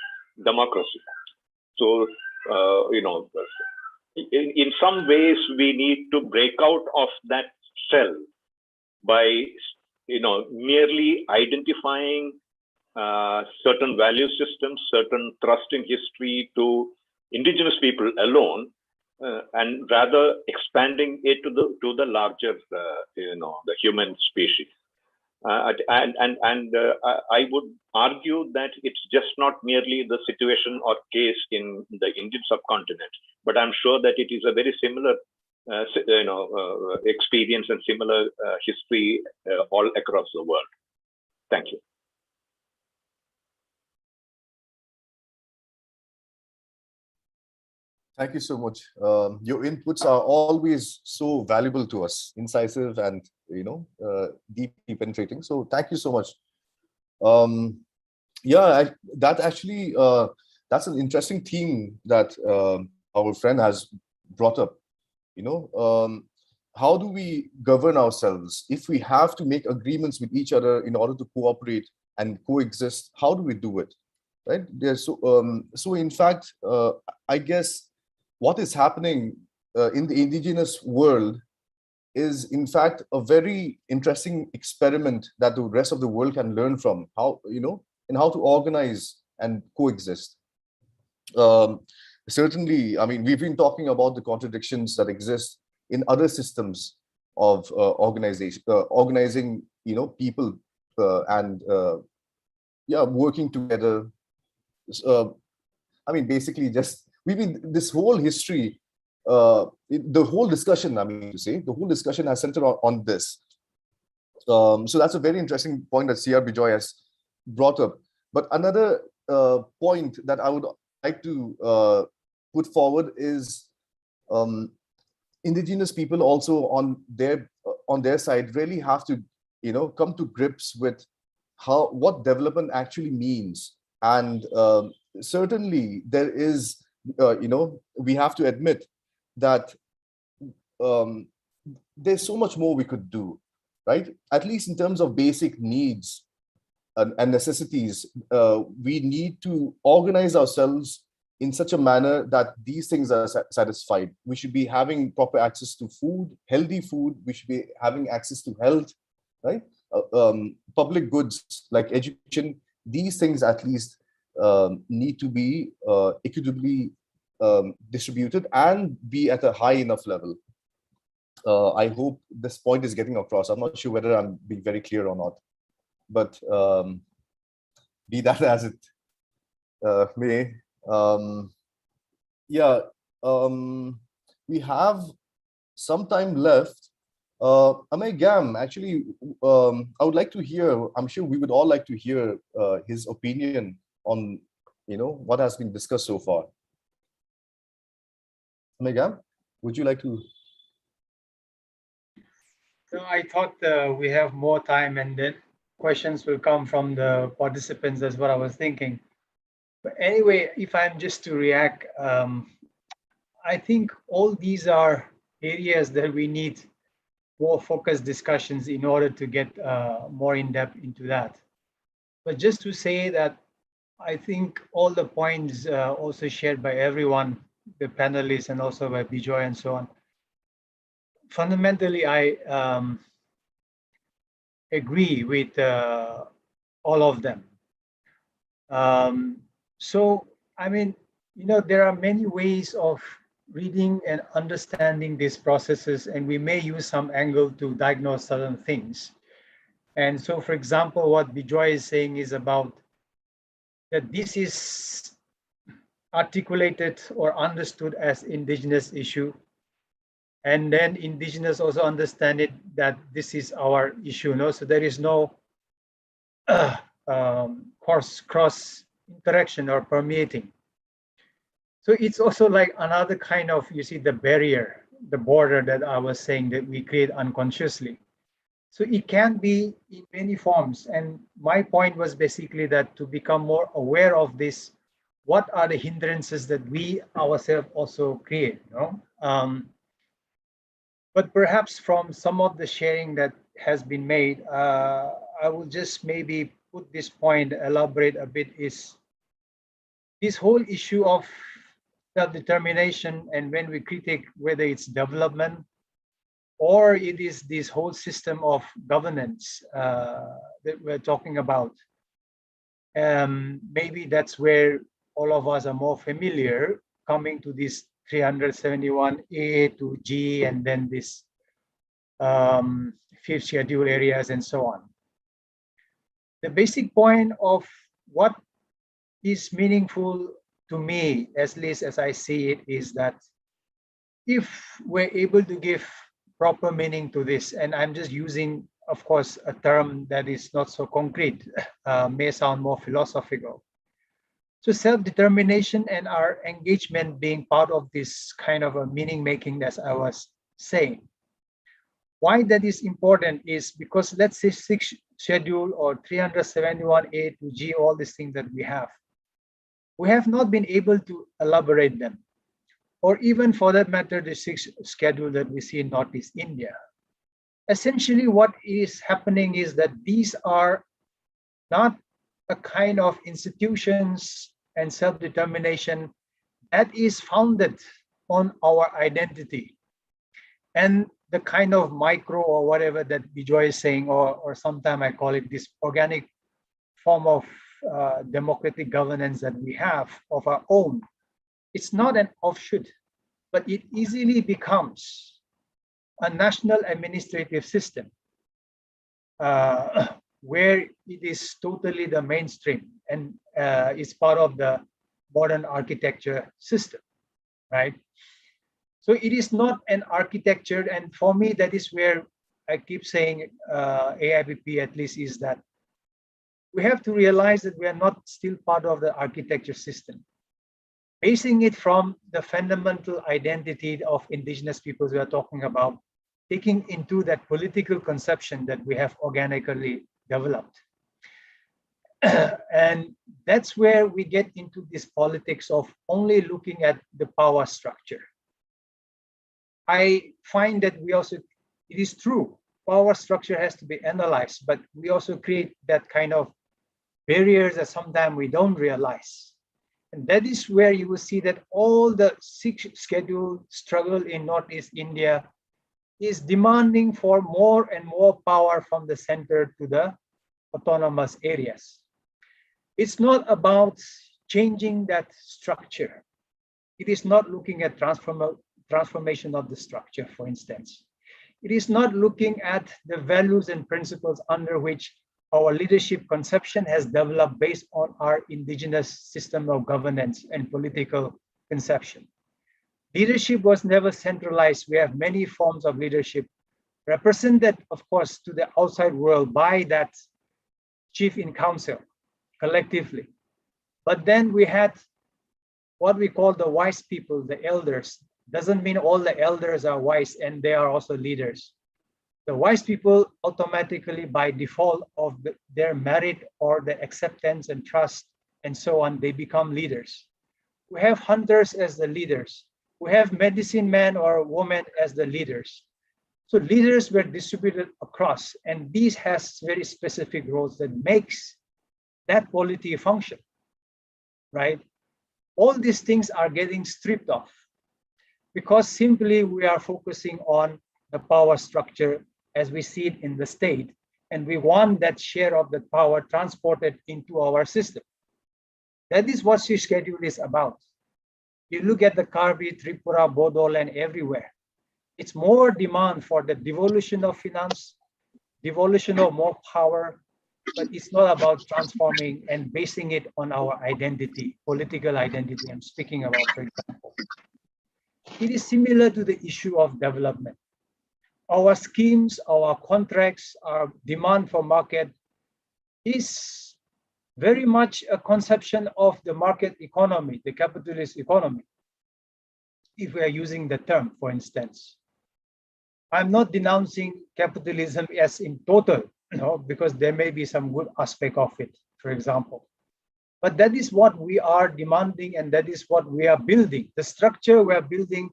democracy. So, in some ways, we need to break out of that cell by, merely identifying certain value systems, certain thrust in history to indigenous people alone, and rather expanding it to the larger, the human species. I would argue that it's just not merely the situation or case in the Indian subcontinent, but I'm sure that it is a very similar, experience and similar history all across the world. Thank you. Thank you so much. Your inputs are always so valuable to us, incisive and deeply penetrating. So thank you so much. That's an interesting theme that our friend has brought up. How do we govern ourselves if we have to make agreements with each other in order to cooperate and coexist? How do we do it, right? So in fact, I guess what is happening in the indigenous world is, in fact, a very interesting experiment that the rest of the world can learn from. How and how to organize and coexist. Certainly, I mean, we've been talking about the contradictions that exist in other systems of organizing, people and working together. I mean, basically, we've been this whole history, the whole discussion. I mean to say, the whole discussion has centered on this. So that's a very interesting point that C.R. Bijoy has brought up. But another point that I would like to put forward is indigenous people also on their side really have to come to grips with what development actually means. And certainly there is we have to admit that there's so much more we could do, right? At least in terms of basic needs and necessities, we need to organize ourselves in such a manner that these things are satisfied. We should be having proper access to food, healthy food. We should be having access to health, right? Public goods like education. These things at least need to be equitably distributed and be at a high enough level. I hope this point is getting across. I'm not sure whether I'm being very clear or not, but be that as it may. we have some time left. Amay Gam, actually, I would like to hear, I'm sure we would all like to hear his opinion on, what has been discussed so far. Amay Gam, would you like to? So I thought we have more time and then questions will come from the participants. That's what I was thinking. But anyway, if I'm just to react, I think all these are areas that we need more focused discussions in order to get more in depth into that. But just to say that I think all the points also shared by everyone, the panelists and also by Bijoy and so on. Fundamentally, I agree with all of them. So, I mean, there are many ways of reading and understanding these processes, and we may use some angle to diagnose certain things. And so, for example, what Bijoy is saying is about that this is articulated or understood as indigenous issue. And then indigenous also understand it that this is our issue. So there is no cross interaction or permeating. So it's also like another kind of, you see, the barrier, the border that I was saying that we create unconsciously. So it can be in many forms. And my point was basically that to become more aware of this, what are the hindrances that we ourselves also create? But perhaps from some of the sharing that has been made, I will just maybe put this point, elaborate a bit, is this whole issue of self-determination, and when we critique whether it's development or it is this whole system of governance that we're talking about, maybe that's where all of us are more familiar, coming to this 371A to G and then this fifth schedule areas and so on. The basic point of what is meaningful to me, at least as I see it, is that if we're able to give proper meaning to this, and I'm just using, of course, a term that is not so concrete, may sound more philosophical. So self-determination and our engagement being part of this kind of a meaning making, as I was saying. Why that is important is because, let's say, 6th schedule or 371A to G, all these things that we have not been able to elaborate them. Or even for that matter, the 6th schedule that we see in Northeast India. Essentially, what is happening is that these are not a kind of institutions and self-determination that is founded on our identity. And the kind of micro or whatever that Bijoy is saying, or sometimes I call it this organic form of democratic governance that we have of our own. It's not an offshoot, but it easily becomes a national administrative system where it is totally the mainstream and is part of the modern architecture system, right? So it is not an architecture, and for me, that is where I keep saying AIBP at least is that we have to realize that we are not still part of the architecture system. Basing it from the fundamental identity of indigenous peoples we are talking about, taking into that political conception that we have organically developed. And that's where we get into this politics of only looking at the power structure. I find that we also, it is true, power structure has to be analyzed, but we also create that kind of barriers that sometimes we don't realize. And that is where you will see that all the 6th schedule struggle in Northeast India is demanding for more and more power from the center to the autonomous areas. It's not about changing that structure. It is not looking at transformation of the structure, for instance. It is not looking at the values and principles under which our leadership conception has developed based on our indigenous system of governance and political conception. Leadership was never centralized. We have many forms of leadership represented, of course, to the outside world by that chief in council collectively. But then we had what we call the wise people, the elders. Doesn't mean all the elders are wise and they are also leaders. The wise people automatically, by default of their merit or the acceptance and trust and so on, they become leaders. We have hunters as the leaders. We have medicine men or women as the leaders. So leaders were distributed across, and these has very specific roles that makes that polity function, right? All these things are getting stripped off because simply we are focusing on the power structure as we see it in the state, and we want that share of the power transported into our system. That is what Swiss schedule is about. You look at the Karbi, Tripura, Bodoland, everywhere. It's more demand for the devolution of finance, devolution of more power, but it's not about transforming and basing it on our identity, political identity I'm speaking about, for example. It is similar to the issue of development. Our schemes, our contracts, our demand for market is very much a conception of the market economy, the capitalist economy, if we are using the term, for instance. I'm not denouncing capitalism as in total, because there may be some good aspect of it, for example. But that is what we are demanding, and that is what we are building. The structure we are building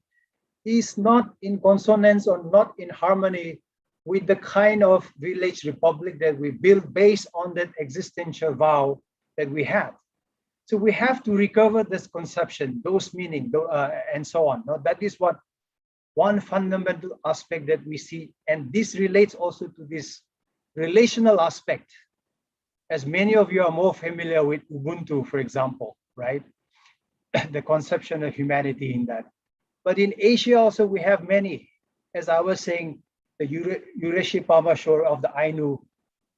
is not in consonance or not in harmony with the kind of village republic that we build based on that existential vow that we had. So we have to recover this conception, those meaning, and so on. That is what one fundamental aspect that we see, and this relates also to this relational aspect, as many of you are more familiar with Ubuntu, for example, right? The conception of humanity in that. But in Asia also we have many, as I was saying, the Yureshi Pamashor of the Ainu,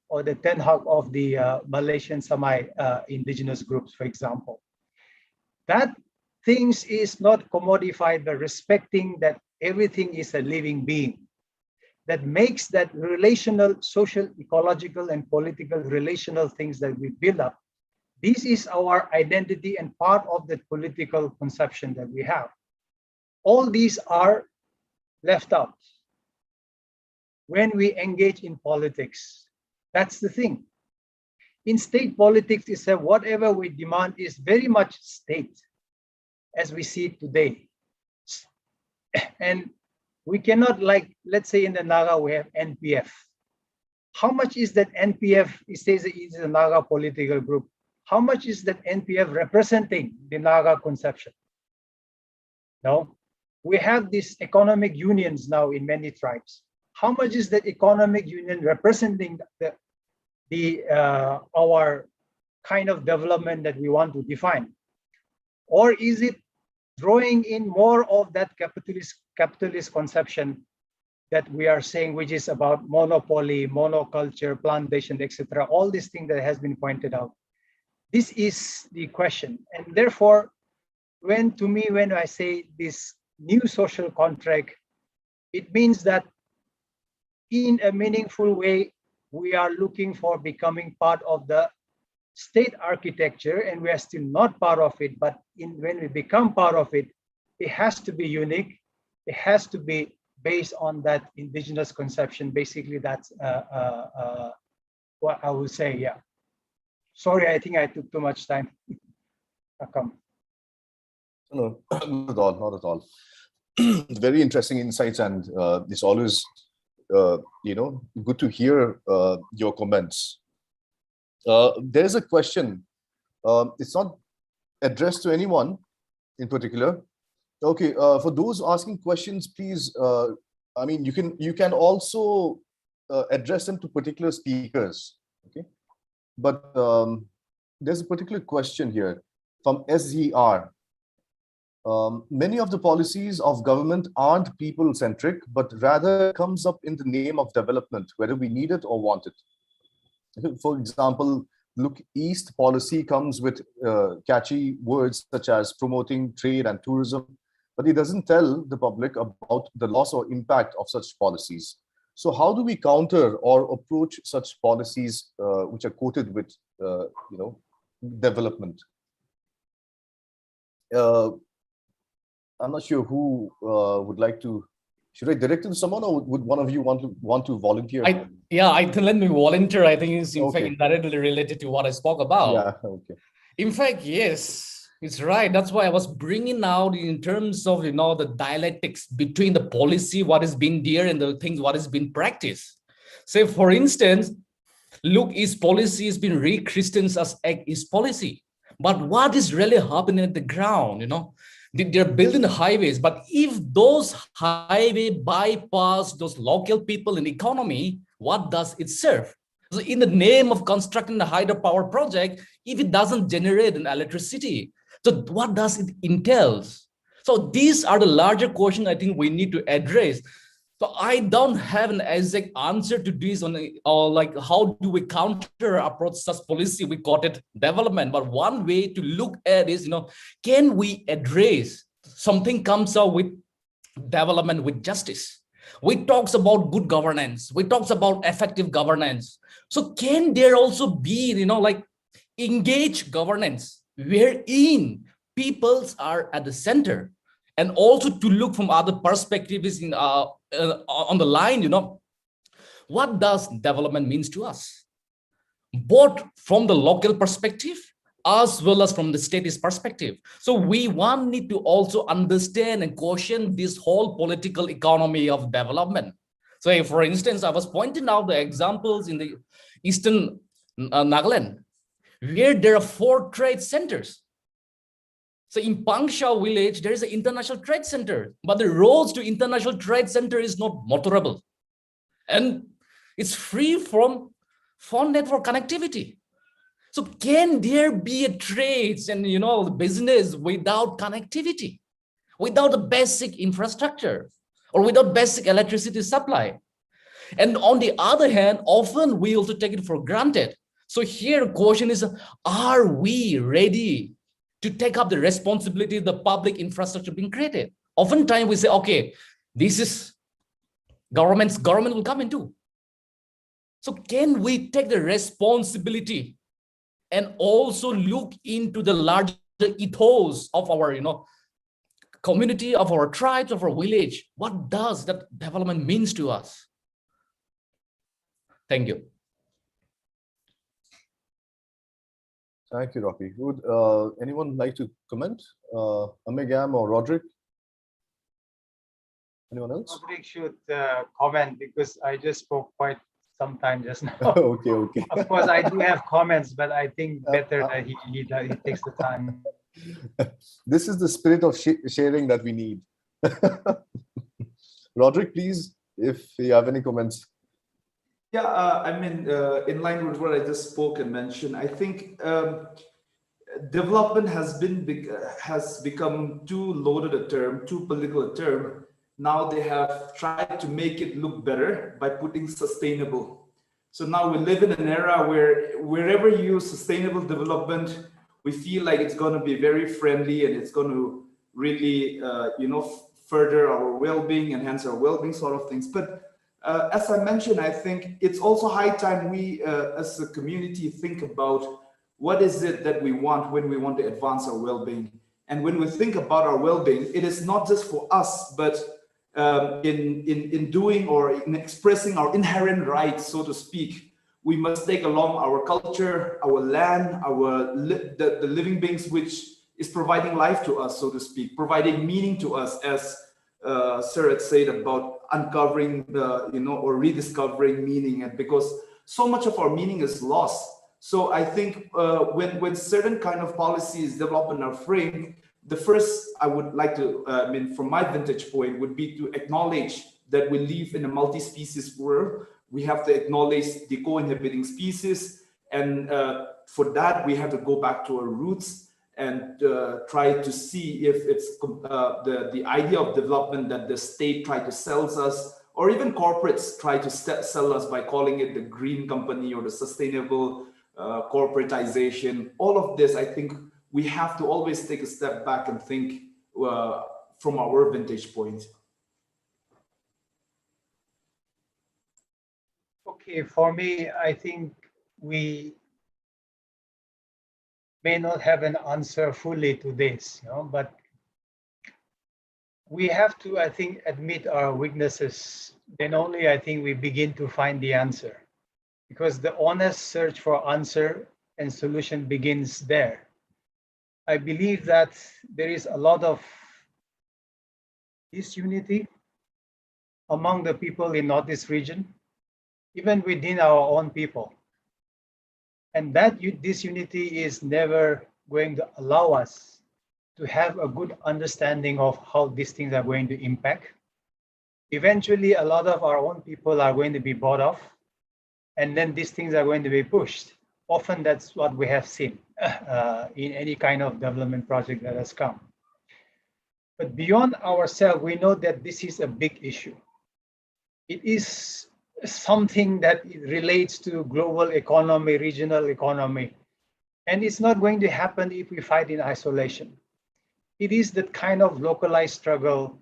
or the Tenhak of the Malaysian Indigenous groups, for example. That things is not commodified, but respecting that everything is a living being. That makes that relational, social, ecological, and political relational things that we build up. This is our identity and part of the political conception that we have. All these are left out when we engage in politics. That's the thing. In state politics, it's that whatever we demand is very much state as we see it today. And we cannot, like, let's say in the Naga, we have NPF. How much is that NPF? It says it is a Naga political group. How much is that NPF representing the Naga conception? No, we have these economic unions now in many tribes. How much is that economic union representing our kind of development that we want to define? Or is it drawing in more of that capitalist conception that we are saying, which is about monopoly, monoculture, plantation, etc., all these things that has been pointed out. This is the question. And therefore, when I say this new social contract, it means that in a meaningful way, we are looking for becoming part of the state architecture, and we are still not part of it, but when we become part of it, it has to be unique. It has to be based on that indigenous conception. Basically, that's what I would say, yeah. Sorry, I think I took too much time. No, not at all, not at all. Very interesting insights, and it's always, good to hear your comments. There's a question. It's not addressed to anyone in particular. Okay, for those asking questions, please. You can also address them to particular speakers. Okay, but there's a particular question here from SZR. Many of the policies of government aren't people-centric, but rather comes up in the name of development, whether we need it or want it. For example, Look East policy comes with catchy words such as promoting trade and tourism, but it doesn't tell the public about the loss or impact of such policies. So how do we counter or approach such policies which are quoted with, development? I'm not sure who would like to. Should I direct it to someone, or would one of you want to volunteer? I think let me volunteer. I think it's in fact Okay. indirectly related to what I spoke about. Yeah. Okay. In fact, yes, it's right. That's why I was bringing out in terms of the dialectics between the policy, what is being there, and the things what is being practiced. Say, for instance, look, East policy has been re-christened as East policy. But what is really happening at the ground? They're building the highways, but if those highway bypass those local people in the economy, what does it serve? So in the name of constructing the hydropower project, if it doesn't generate an electricity, so what does it entails? So these are the larger questions I think we need to address. So I don't have an exact answer to this or like how do we counter approach such policy? We call it development, but one way to look at is, can we address something comes out with development with justice? We talks about good governance. We talks about effective governance. So can there also be, like engaged governance wherein peoples are at the center? And also to look from other perspectives on the line, what does development means to us? Both from the local perspective as well as from the statist perspective. So we need to also understand and question this whole political economy of development. So for instance, I was pointing out the examples in the Eastern Nagaland, where there are 4 trade centers. So in Pangsha village, there is an international trade center, but the roads to international trade center is not motorable. And it's free from phone network connectivity. So can there be a trades and business without connectivity, without a basic infrastructure, or without basic electricity supply? And on the other hand, often we also take it for granted. So here the question is, are we ready to take up the responsibility of the public infrastructure being created? Oftentimes we say, okay, this is government will come into. So can we take the responsibility and also look into the larger ethos of our, community, of our tribes, of our village? What does that development means to us? Thank you. Thank you, Rocky. Would anyone like to comment? Amegam or Roderick? Anyone else? Roderick should comment because I just spoke quite some time just now. Okay, okay. Of course, I do have comments, but I think better that he takes the time. This is the spirit of sharing that we need. Roderick, please, if you have any comments. Yeah, in line with what I just spoke and mentioned, I think development has become too loaded a term, too political a term. Now they have tried to make it look better by putting sustainable. So now we live in an era where wherever you use sustainable development, we feel like it's going to be very friendly and it's going to really, further our well-being, enhance our well-being sort of things. But as I mentioned, I think it's also high time we as a community think about what is it that we want when we want to advance our well-being. And when we think about our well-being, it is not just for us, but in doing or in expressing our inherent rights, so to speak, we must take along our culture, our land, the living beings which is providing life to us, so to speak, providing meaning to us, as Sir had said about uncovering or rediscovering meaning, and because so much of our meaning is lost. So I think when certain kind of policies develop in our frame, the first I would like to, from my vantage point, would be to acknowledge that we live in a multi-species world. We have to acknowledge the co-inhabiting species. And for that, we have to go back to our roots and try to see if it's the idea of development that the state try to sell us, or even corporates try to sell us by calling it the green company or the sustainable corporatization. All of this, I think, we have to always take a step back and think from our vantage point. Okay, for me, I think we may not have an answer fully to this, but we have to, I think, admit our weaknesses. Then only I think we begin to find the answer, because the honest search for answer and solution begins there. I believe that there is a lot of disunity among the people in Northeast region, even within our own people. And that disunity is never going to allow us to have a good understanding of how these things are going to impact. Eventually, a lot of our own people are going to be bought off, and then these things are going to be pushed. Often that's what we have seen in any kind of development project that has come. But beyond ourselves, we know that this is a big issue. It is something that relates to global economy, regional economy, and it's not going to happen if we fight in isolation. It is that kind of localized struggle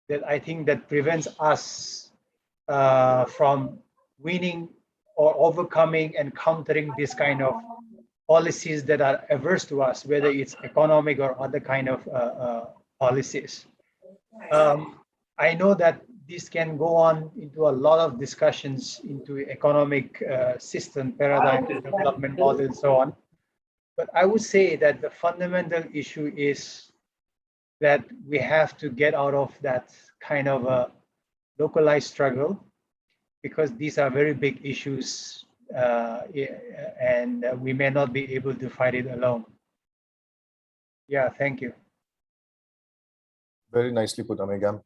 that I think that prevents us from winning or overcoming and countering this kind of policies that are averse to us, whether it's economic or other kind of policies. I know that this can go on into a lot of discussions into economic system, paradigm, development model, and so on. But I would say that the fundamental issue is that we have to get out of that kind of a localized struggle, because these are very big issues and we may not be able to fight it alone. Yeah, thank you. Very nicely put, Amegam.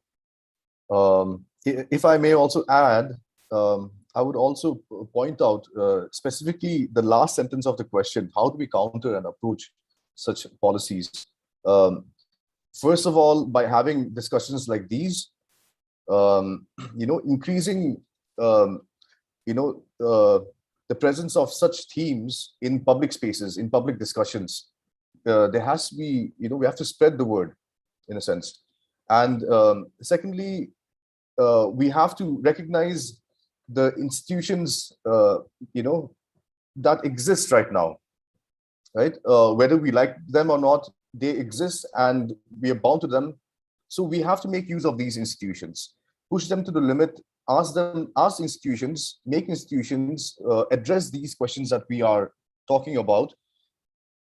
If I may also add, I would also point out specifically the last sentence of the question: how do we counter and approach such policies? First of all, by having discussions like these, increasing, the presence of such themes in public spaces, in public discussions. There has to be, we have to spread the word, in a sense. And secondly, we have to recognize the institutions, that exist right now, right? Whether we like them or not, they exist and we are bound to them. So we have to make use of these institutions, push them to the limit, ask institutions, make institutions address these questions that we are talking about.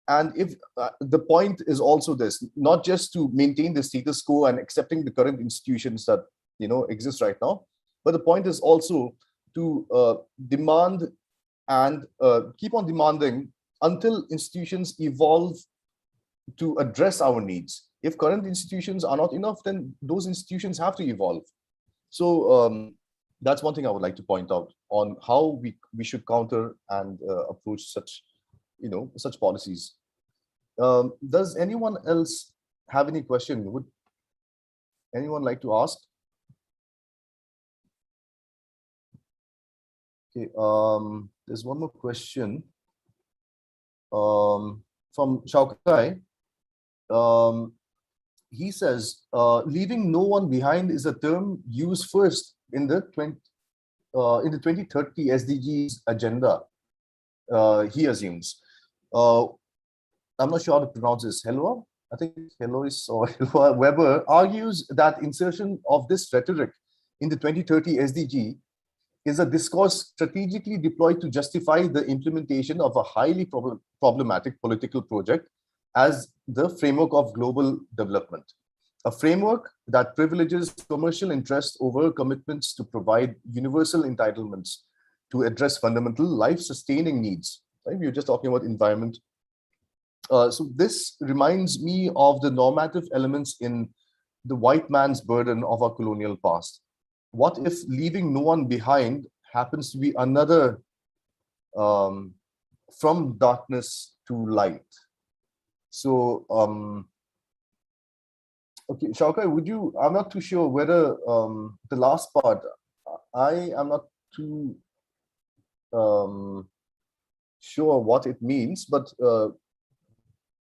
And if the point is also this, not just to maintain the status quo and accepting the current institutions that exist right now, but the point is also to demand and keep on demanding until institutions evolve to address our needs. If current institutions are not enough, then those institutions have to evolve. So that's one thing I would like to point out on how we should counter and approach such such policies. Does anyone else have any question? Would anyone like to ask? Okay, there's one more question from Shaukai. He says, leaving no one behind is a term used first in the 2030 SDGs agenda, he assumes. I'm not sure how to pronounce this. Hello? I think Helois or Helwa Weber argues that insertion of this rhetoric in the 2030 SDG is a discourse strategically deployed to justify the implementation of a highly problematic political project as the framework of global development, a framework that privileges commercial interests over commitments to provide universal entitlements to address fundamental life-sustaining needs. Right? We were just talking about environment. So this reminds me of the normative elements in the white man's burden of our colonial past. What if leaving no one behind happens to be another from darkness to light? So, okay, Shaukai, would you, I'm not too sure whether the last part, I am not too sure what it means, but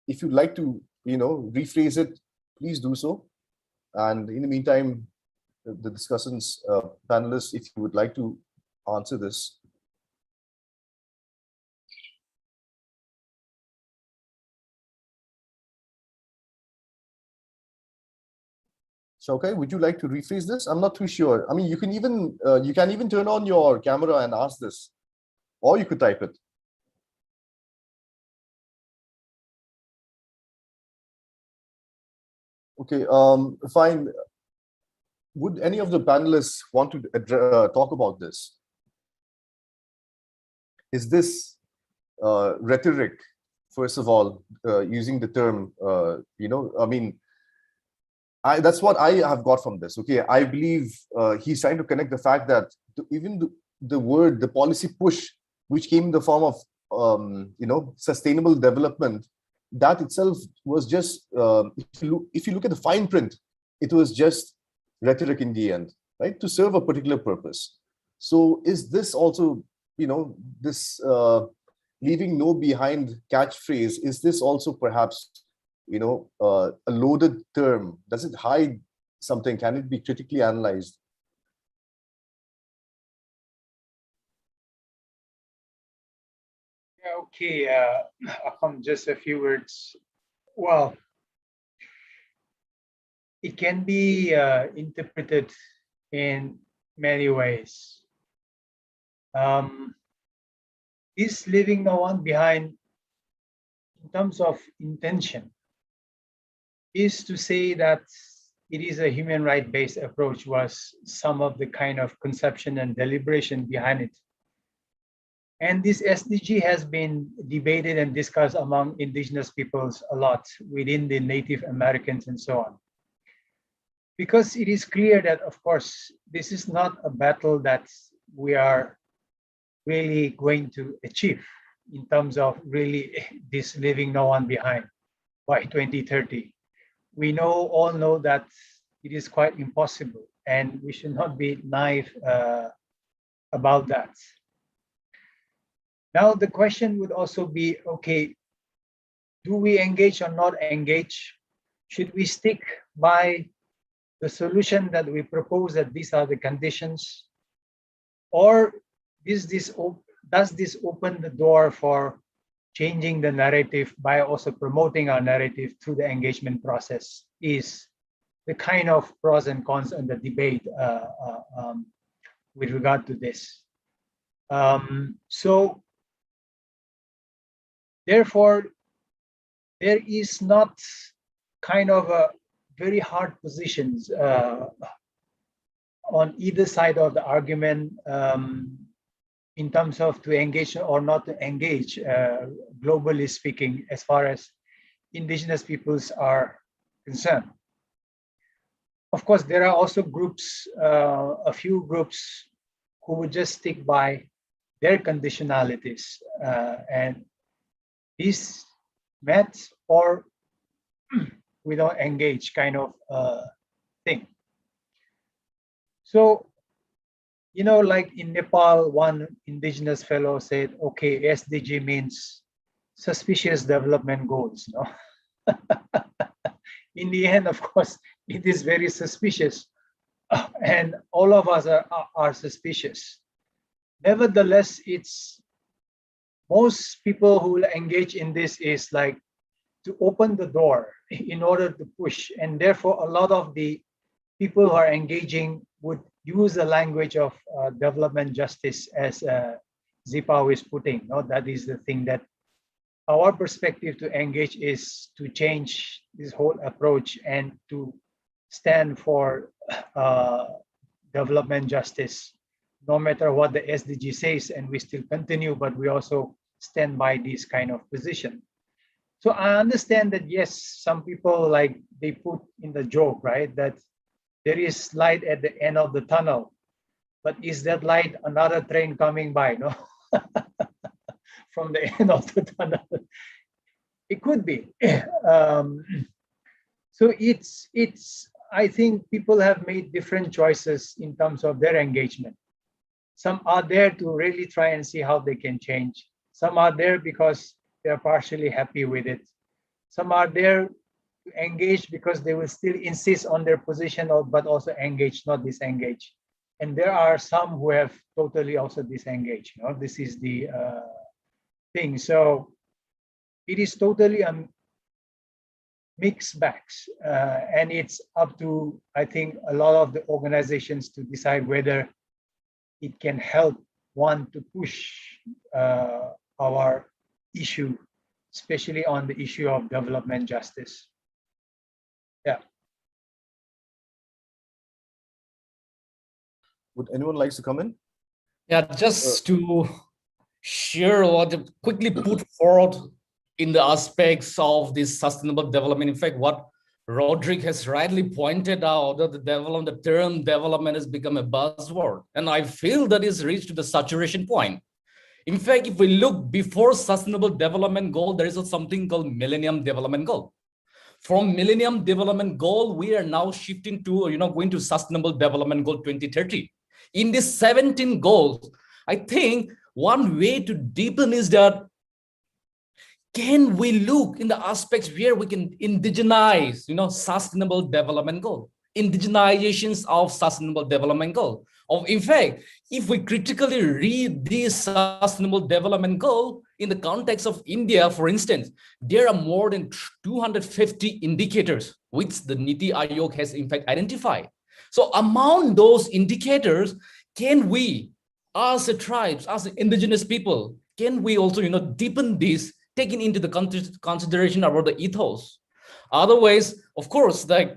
if you'd like to, rephrase it, please do so. And in the meantime, the discussants, panelists, if you would like to answer this. Shaukai, would you like to rephrase this? I'm not too sure. I mean, you can even turn on your camera and ask this, or you could type it. Okay, fine. Would any of the panelists want to talk about this? Is this rhetoric, first of all, using the term, I mean, that's what I have got from this. Okay, I believe he's trying to connect the fact that even the word, the policy push, which came in the form of sustainable development, that itself was just if you look at the fine print, it was just rhetoric in the end, right, to serve a particular purpose. So is this also, this leaving no behind catchphrase, is this also perhaps a loaded term? Does it hide something? Can it be critically analyzed? Yeah, okay, just a few words. Well, it can be interpreted in many ways. Is leaving no one behind, in terms of intention, is to say that it is a human right based approach was some of the kind of conception and deliberation behind it. And this SDG has been debated and discussed among indigenous peoples a lot within the Native Americans and so on. Because it is clear that, of course, this is not a battle that we are really going to achieve in terms of really this leaving no one behind by 2030. We all know that it is quite impossible, and we should not be naive about that. Now, the question would also be, okay, do we engage or not engage? Should we stick by the solution that we propose, that these are the conditions? Or does this open the door for changing the narrative by also promoting our narrative through the engagement process? Is the kind of pros and cons and the debate with regard to this. So therefore, there is not kind of a very hard positions on either side of the argument in terms of to engage or not to engage, globally speaking, as far as indigenous peoples are concerned. Of course, there are also groups, a few groups who would just stick by their conditionalities and these met or we don't engage kind of thing. So, like in Nepal, one indigenous fellow said, okay, SDG means suspicious development goals. In the end, of course, it is very suspicious and all of us are suspicious. Nevertheless, it's most people who will engage in this is like to open the door in order to push. And therefore, a lot of the people who are engaging would use the language of development justice, as Zipao is putting. That is the thing that our perspective to engage is to change this whole approach and to stand for development justice, no matter what the SDG says, and we still continue, but we also stand by this kind of position. So I understand that, yes, some people like they put in the joke, right, that there is light at the end of the tunnel, but is that light another train coming by, no? From the end of the tunnel? It could be. So it's. I think people have made different choices in terms of their engagement. Some are there to really try and see how they can change. Some are there because they're partially happy with it. Some are there engage because they will still insist on their position, but also engage, not disengage. And there are some who have totally also disengaged. This is the thing. So it is totally a mixed bags, and it's up to, I think, a lot of the organizations to decide whether it can help one to push our issue, especially on the issue of development justice. Yeah. Would anyone like to come in? Yeah, just to share what quickly put forward in the aspects of this sustainable development. In fact, what Roderick has rightly pointed out, that the term development has become a buzzword. And I feel that is reached the saturation point. In fact, if we look before sustainable development goal, there is something called Millennium Development Goal. From Millennium Development Goal, we are now shifting to, going to Sustainable Development Goal 2030. In these 17 goals, I think one way to deepen is that, can we look in the aspects where we can indigenize, Sustainable Development Goal, indigenizations of Sustainable Development Goal. In fact, if we critically read this Sustainable Development Goal in the context of India, for instance, there are more than 250 indicators which the Niti Aayog has in fact identified. So among those indicators, can we, as a tribes, as indigenous people, can we also, deepen this, taking into the consideration about the ethos? Otherwise, of course, like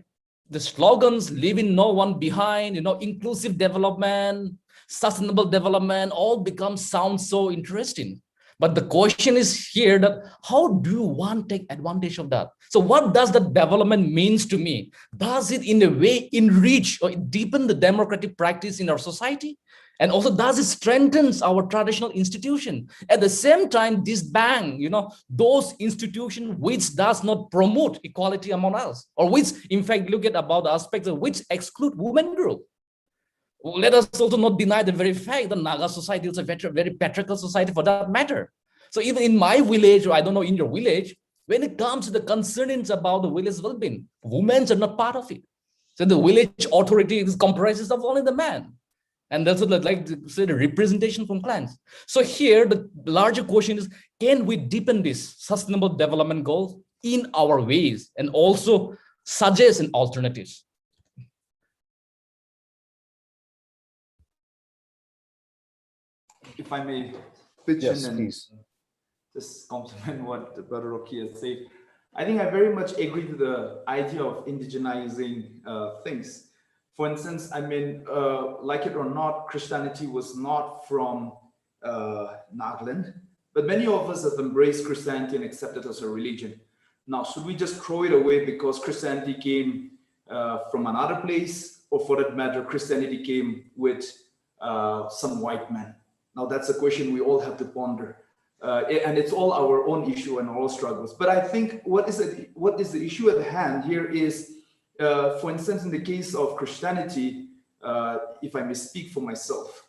the slogans, leaving no one behind, inclusive development, sustainable development, all sound so interesting. But the question is here that how do one take advantage of that? So what does the development means to me? Does it in a way enrich or deepen the democratic practice in our society? And also, does it strengthens our traditional institution? At the same time, this bang, those institutions which does not promote equality among us, or which in fact look at about the aspects of which exclude women group. Let us also not deny the very fact that Naga society is a very patriarchal society for that matter. So even in my village, or I don't know, in your village, when it comes to the concerns about the village well-being, women are not part of it. So the village authority comprises of only the man. And that's what I'd like to say, the representation from clans. So here, the larger question is, can we deepen this sustainable development goals in our ways and also suggest an alternatives? If I may pitch Yes, in and please. just compliment what Brother Rocky has said, I think I very much agree with the idea of indigenizing things. For instance, I mean, like it or not, Christianity was not from Nagaland, but many of us have embraced Christianity and accepted it as a religion. Now, should we just throw it away because Christianity came from another place, or for that matter, Christianity came with some white man? Now, that's a question we all have to ponder. And it's all our own issue and our struggles. But I think what is the issue at hand here is, for instance, in the case of Christianity, if I may speak for myself,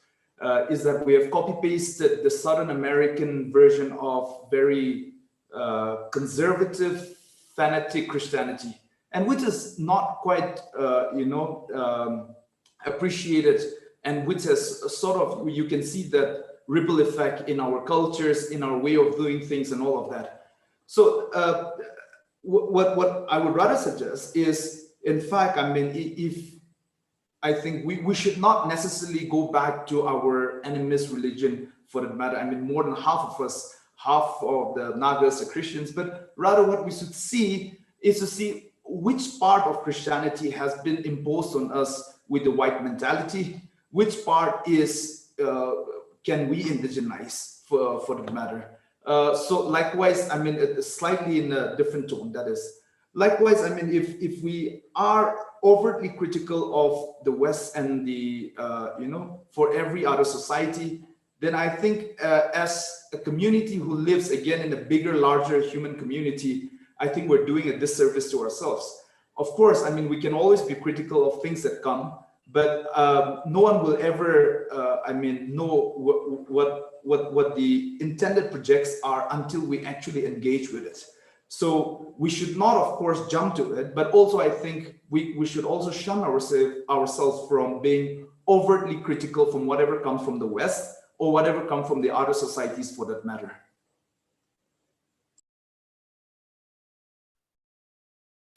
is that we have copy-pasted the Southern American version of very conservative, fanatic Christianity, and which is not quite, appreciated, and which has sort of, you can see that ripple effect in our cultures, in our way of doing things, and all of that. So what I would rather suggest is, in fact, I mean, I think we should not necessarily go back to our animist religion for that matter. I mean, more than half of us, half of the Nagas are Christians, but rather what we should see is to see which part of Christianity has been imposed on us with the white mentality, which part is can we indigenize for that matter. So likewise, I mean, slightly in a different tone, that is. Likewise, I mean, if we are overtly critical of the West and the, for every other society, then I think as a community who lives again in a bigger, larger human community, I think we're doing a disservice to ourselves. Of course, I mean, we can always be critical of things that come, but no one will ever, know what the intended projects are until we actually engage with it. So we should not, of course, jump to it, but also I think we should also shun ourselves from being overtly critical from whatever comes from the West or whatever comes from the other societies for that matter.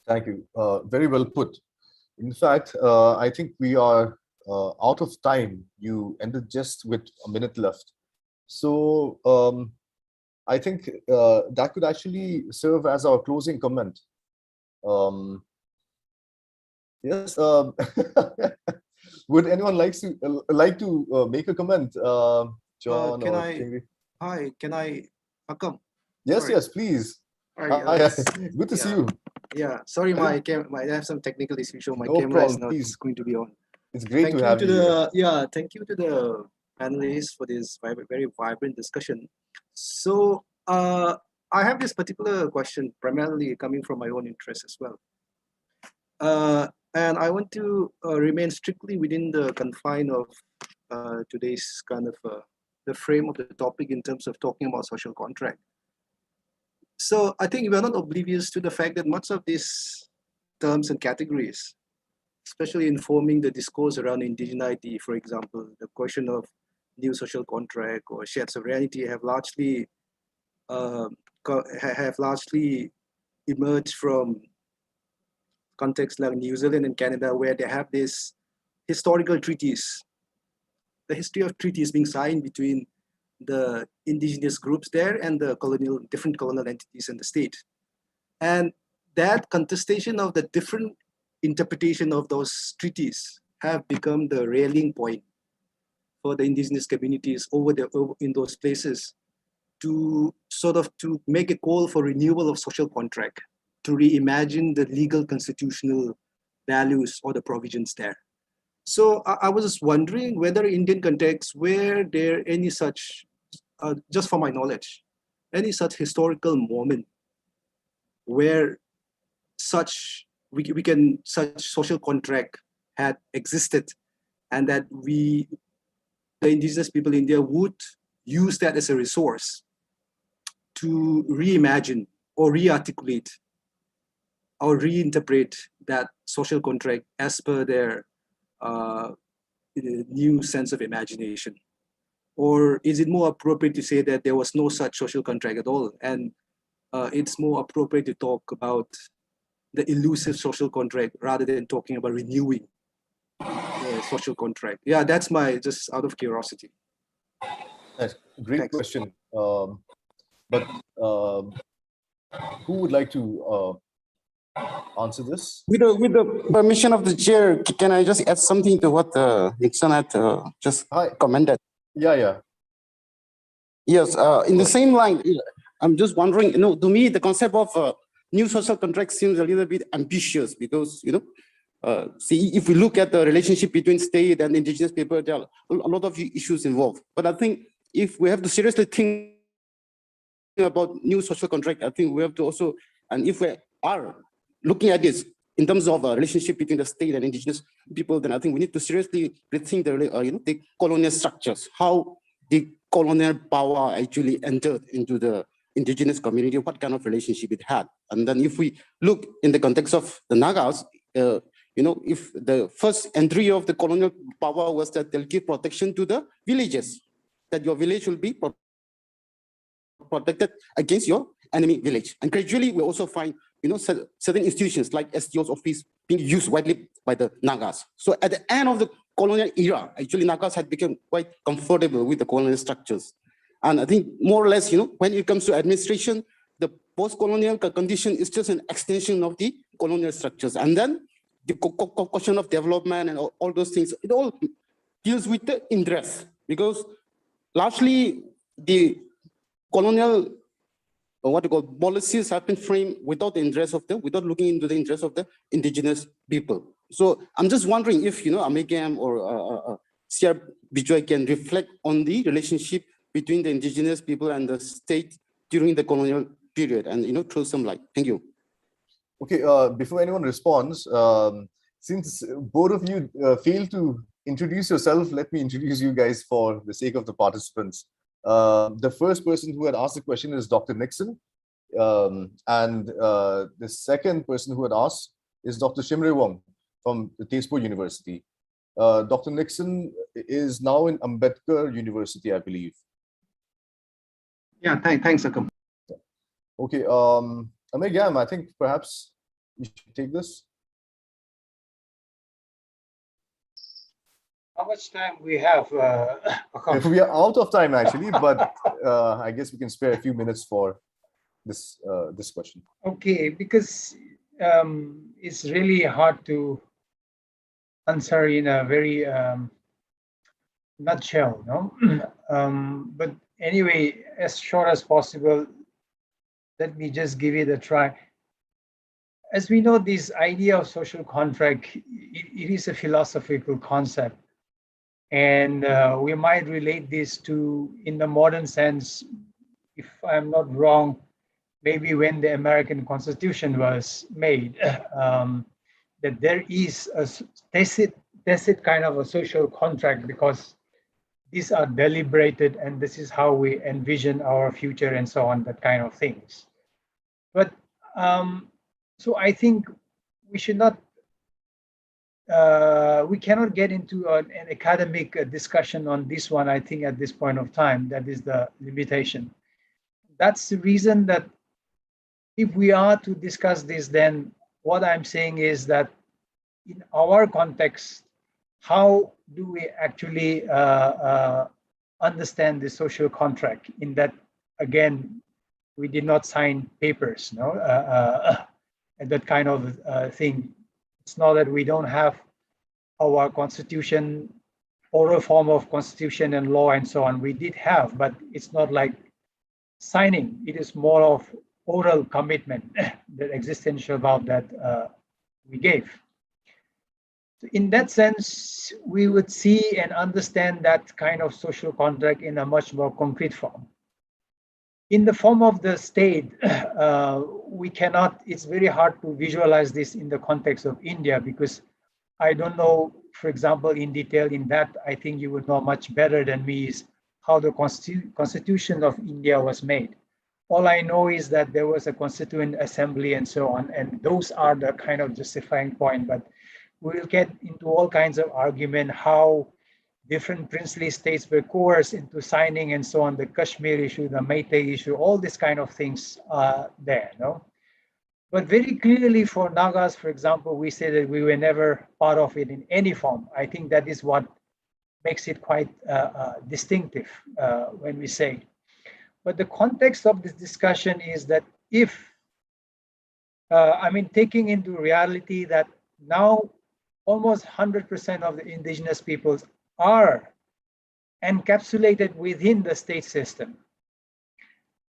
Thank you. Very well put. In fact, I think we are out of time. You ended just with a minute left. So I think that could actually serve as our closing comment. Yes. Would anyone like to make a comment, John Can or I? Chingri? Hi, can I come? Yes, Sorry. yes, please. Hi, Hi, good to see yeah. you. Yeah, sorry, I have some technical issues, so my No camera is problem, not please. going to be on. It's great Thank to you have to you here. thank you to the panelists for this very vibrant discussion. So I have this particular question, primarily coming from my own interest as well. And I want to remain strictly within the confine of today's kind of the frame of the topic in terms of talking about social contract. So I think we are not oblivious to the fact that much of these terms and categories, especially informing the discourse around indigeneity, for example, the question of new social contract or shared sovereignty have largely emerged from contexts like New Zealand and Canada, where they have this historical treaties, the history of treaties being signed between the indigenous groups there and the different colonial entities in the state. And that contestation of the different interpretation of those treaties have become the rallying point for the indigenous communities in those places to make a call for renewal of social contract, to reimagine the legal constitutional values or the provisions there. So I was just wondering whether Indian contexts, were there any such, just for my knowledge, any such historical moment where such social contract had existed, and that the indigenous people in India would use that as a resource to reimagine or rearticulate or reinterpret that social contract as per their new sense of imagination? Or is it more appropriate to say that there was no such social contract at all, and it's more appropriate to talk about the elusive social contract rather than talking about renewing the social contract? Yeah, that's just out of curiosity. Yes, great Thanks. question. But who would like to answer this? With the permission of the chair, can I just add something to what Nixon had just commented? Yeah. Yes, in the same line, I'm just wondering, to me, the concept of new social contract seems a little bit ambitious because, see, if we look at the relationship between state and indigenous people, there are a lot of issues involved. But I think if we have to seriously think about new social contract, I think we have to also, and if we are looking at this in terms of a relationship between the state and indigenous people, then I think we need to seriously rethink the colonial structures, how the colonial power actually entered into the indigenous community, what kind of relationship it had. And then if we look in the context of the Nagas, if the first entry of the colonial power was that they'll give protection to the villages, that your village will be protected against your enemy village. And gradually we also find certain institutions like SDO's office being used widely by the Nagas. So at the end of the colonial era, actually Nagas had become quite comfortable with the colonial structures. And I think more or less, when it comes to administration, the post-colonial condition is just an extension of the colonial structures. And then the question of development and all those things, it all deals with the interest, because largely the colonial policies have been framed without looking into the interest of the indigenous people. So I'm just wondering if Amigam or Sierra Bijoy can reflect on the relationship between the indigenous people and the state during the colonial period and throw some light. Thank you. Okay, before anyone responds, since both of you failed to introduce yourself, let me introduce you guys for the sake of the participants. The first person who had asked the question is Dr. Nixon. And the second person who had asked is Dr. Shimre Wong from the Tezpur University. Dr. Nixon is now in Ambedkar University, I believe. Yeah, thanks, Akam. Okay, Amegam, I think perhaps you should take this. How much time we have? If we are out of time, actually, but I guess we can spare a few minutes for this this question. Okay, because it's really hard to answer in a very nutshell, no? But anyway, as short as possible, let me just give it a try. As we know, this idea of social contract, it is a philosophical concept. And we might relate this to, in the modern sense, if I'm not wrong, maybe when the American Constitution was made, that there is a tacit kind of a social contract, because these are deliberated and this is how we envision our future and so on, that kind of things. But so I think we should not, we cannot get into an academic discussion on this one, I think, at this point of time. That is the limitation. That's the reason that if we are to discuss this, then what I'm saying is that in our context, how do we actually understand the social contract? In that, again, we did not sign papers, no, and that kind of thing. It's not that we don't have our constitution, oral form of constitution and law and so on. We did have, but it's not like signing. It is more of oral commitment, that existential vow that we gave. So in that sense, we would see and understand that kind of social contract in a much more concrete form. In the form of the state, we cannot, it's very hard to visualize this in the context of India, because I don't know, for example, in detail in that, I think you would know much better than me, is how the Constitution of India was made. All I know is that there was a constituent assembly and so on, and those are the kind of justifying point. But we'll get into all kinds of argument how different princely states were coerced into signing and so on, the Kashmir issue, the Meitei issue, all these kind of things are there, no? But very clearly for Nagas, for example, we say that we were never part of it in any form. I think that is what makes it quite distinctive when we say. But the context of this discussion is that if, taking into reality that now almost 100% of the indigenous peoples are encapsulated within the state system.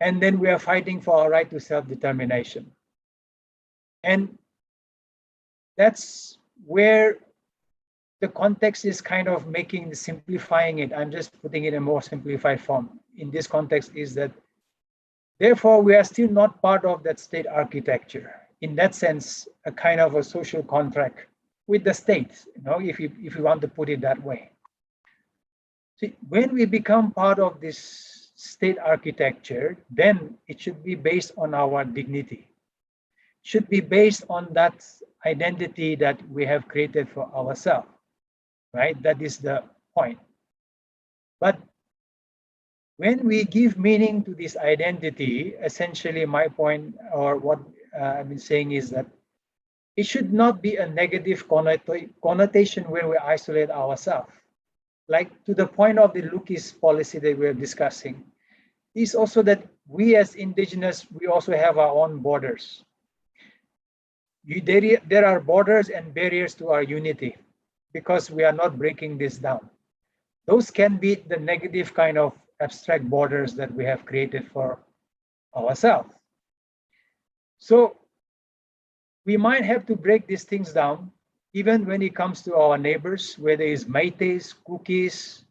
And then we are fighting for our right to self-determination. And that's where the context is kind of simplifying it. I'm just putting it in a more simplified form. In this context is that, therefore, we are still not part of that state architecture. In that sense, a kind of a social contract with the state, if you want to put it that way. See, when we become part of this state architecture, then it should be based on our dignity. It should be based on that identity that we have created for ourselves, right? That is the point. But when we give meaning to this identity, essentially my point, or what I've been saying, is that it should not be a negative connotation where we isolate ourselves. Like to the point of the Lucas policy that we're discussing, is also that we as indigenous, we also have our own borders. There are borders and barriers to our unity because we are not breaking this down. Those can be the negative kind of abstract borders that we have created for ourselves. So we might have to break these things down, even when it comes to our neighbors, whether it's Meiteis, Kukis,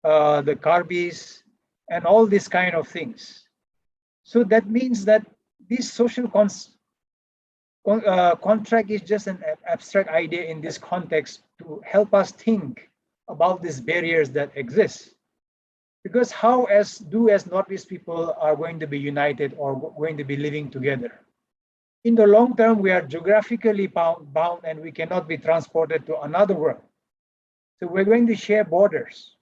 the Karbis, and all these kind of things. So that means that this social contract is just an abstract idea in this context to help us think about these barriers that exist. Because how as Northeast people are going to be united or going to be living together? In the long term, we are geographically bound and we cannot be transported to another world. So we're going to share borders.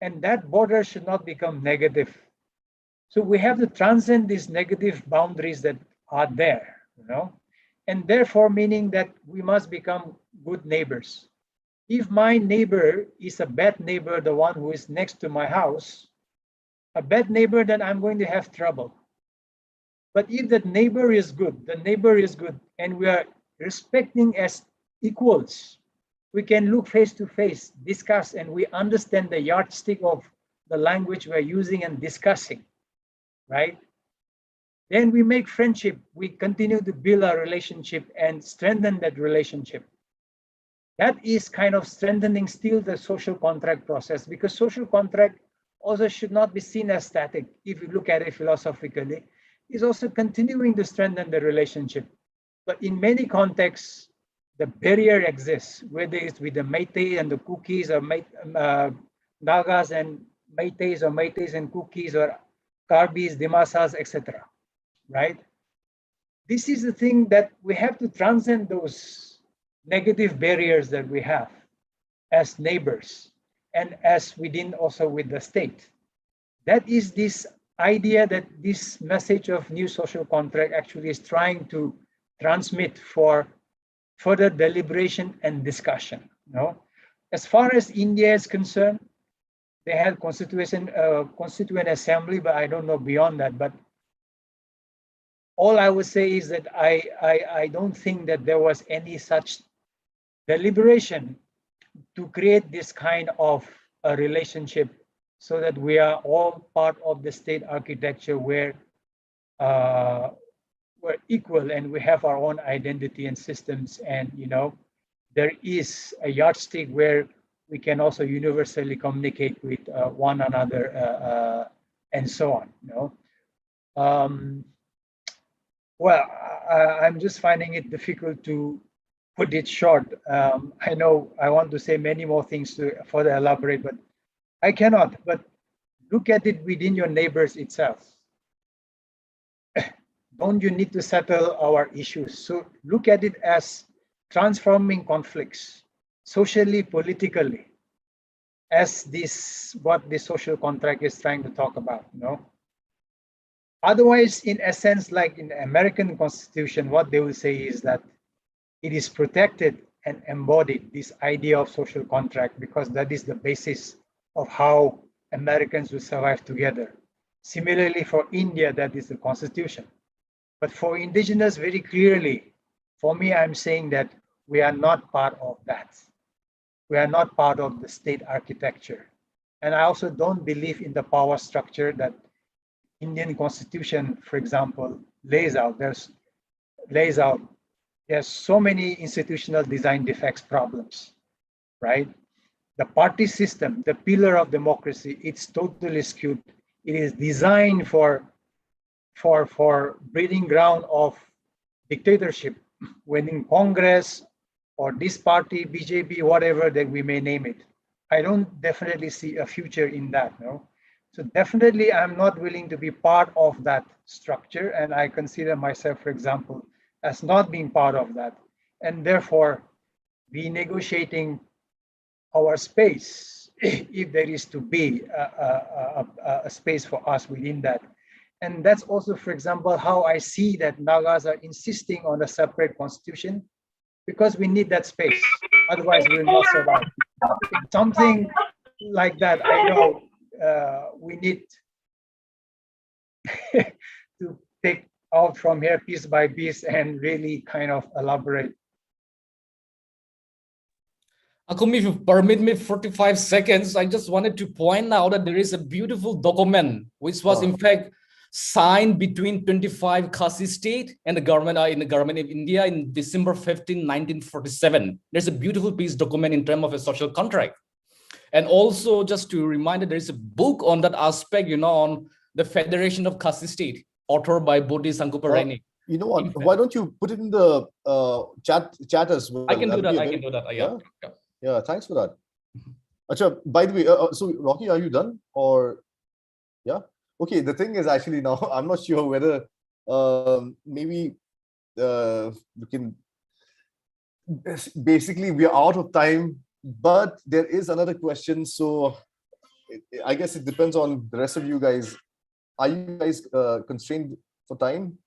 And that border should not become negative. So we have to transcend these negative boundaries that are there, and therefore meaning that we must become good neighbors. If my neighbor is a bad neighbor, the one who is next to my house, a bad neighbor, then I'm going to have trouble. But if that neighbor is good, the neighbor is good, and we are respecting as equals, we can look face to face, discuss, and we understand the yardstick of the language we're using and discussing, right? Then we make friendship, we continue to build our relationship and strengthen that relationship. That is kind of strengthening still the social contract process, because social contract also should not be seen as static. If you look at it philosophically, it's also continuing to strengthen the relationship. But in many contexts, the barrier exists, whether it's with the Métis and the Kukis, or Nagas and Métis, or Métis and Kukis, or Karbis, Dimasas, etc. Right? This is the thing that we have to transcend those negative barriers that we have as neighbors and as within also with the state. That is this idea that this message of new social contract actually is trying to transmit for further deliberation and discussion. As far as India is concerned, they had constituent assembly, but I don't know beyond that. But all I would say is that I don't think that there was any such deliberation to create this kind of a relationship so that we are all part of the state architecture where we're equal and we have our own identity and systems, and there is a yardstick where we can also universally communicate with one another and so on. Well, I'm just finding it difficult to put it short. I know I want to say many more things to further elaborate, but I cannot. But look at it within your neighbors itself. Don't you need to settle our issues? So look at it as transforming conflicts socially, politically, as what the social contract is trying to talk about. Otherwise, in essence, like in the American Constitution, what they will say is that it is protected and embodied, this idea of social contract, because that is the basis of how Americans will survive together. Similarly, for India, that is the Constitution. But for indigenous, very clearly, for me, I'm saying that we are not part of that. We are not part of the state architecture. And I also don't believe in the power structure that Indian Constitution, for example, lays out. There's so many institutional design defects problems, right? The party system, the pillar of democracy, it's totally skewed. It is designed for breeding ground of dictatorship, when in Congress or this party, BJP, whatever that we may name it. I don't definitely see a future in that, So definitely I'm not willing to be part of that structure, and I consider myself, for example, as not being part of that, and therefore be negotiating our space if there is to be a space for us within that. And that's also, for example, how I see that Nagas are insisting on a separate constitution, because we need that space. Otherwise, we will not survive. It's something like that. I know we need to take out from here piece by piece and really kind of elaborate. Akumi, if you permit me 45 seconds, I just wanted to point out that there is a beautiful document which was in fact signed between 25 Khasi state and the government of India in December 15, 1947. There's a beautiful piece document in terms of a social contract. And also just to remind that there is a book on that aspect, on the Federation of Khasi State, authored by Bodhi Sankuparani. You know what? Why don't you put it in the chat as well? I can do that. I can do that. Yeah. Yeah, thanks for that. Acha, by the way, so Rocky, are you done? Or yeah? Okay, the thing is actually now, I'm not sure whether maybe we can, basically we are out of time, but there is another question. So I guess it depends on the rest of you guys. Are you guys constrained for time?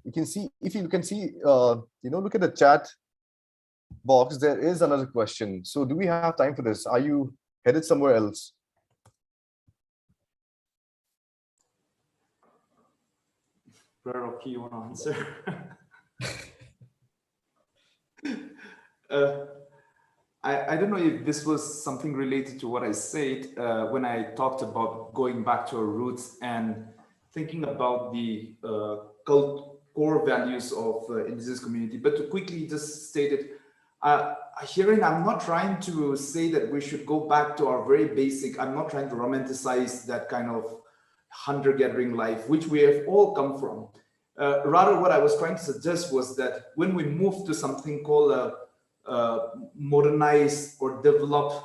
You can see, if you can see, look at the chat box, there is another question. So do we have time for this? Are you headed somewhere else? Brother Rocky, you want to answer? I don't know if this was something related to what I said when I talked about going back to our roots and thinking about the core values of indigenous community. But to quickly just state it, herein I'm not trying to say that we should go back to our very basic, I'm not trying to romanticize that kind of hunter-gathering life, which we have all come from. Rather, what I was trying to suggest was that when we move to something called a modernized or developed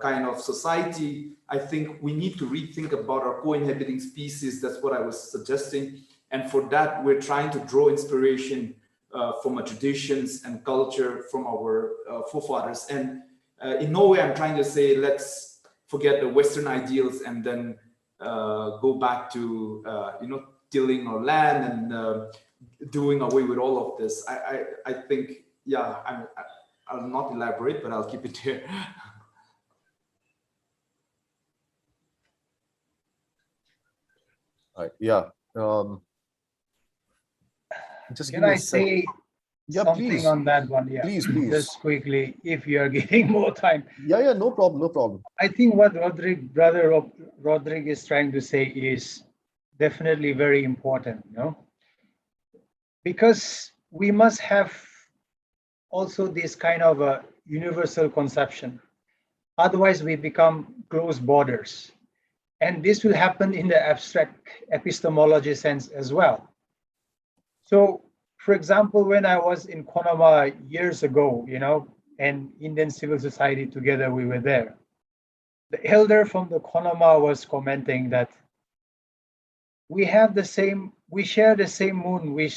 kind of society, I think we need to rethink about our co-inhabiting species. That's what I was suggesting. And for that, we're trying to draw inspiration from our traditions and culture from our forefathers. And in no way I'm trying to say, let's forget the Western ideals and then go back to, tilling our land and doing away with all of this. I think, yeah, I'll not elaborate, but I'll keep it here. Yeah. Just can I say something please. on that one? Yeah, please. Just quickly, if you are getting more time. Yeah, no problem. I think what brother Rodrigue is trying to say is definitely very important, because we must have also this kind of a universal conception. Otherwise, we become closed borders. And this will happen in the abstract epistemology sense as well. So, for example, when I was in Konama years ago, and Indian civil society together, we were there. The elder from the Konama was commenting that we share the same moon, we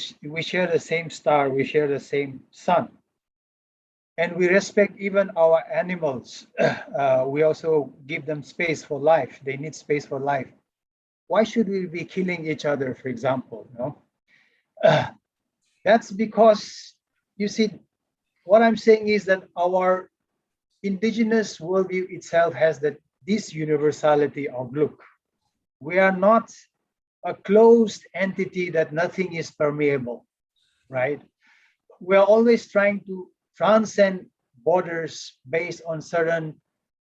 share the same star, we share the same sun. And we respect even our animals. We also give them space for life. They need space for life. Why should we be killing each other, for example? That's because, you see, what I'm saying is that our indigenous worldview itself has this universality of look. We are not a closed entity that nothing is permeable, right? We're always trying to transcend borders based on certain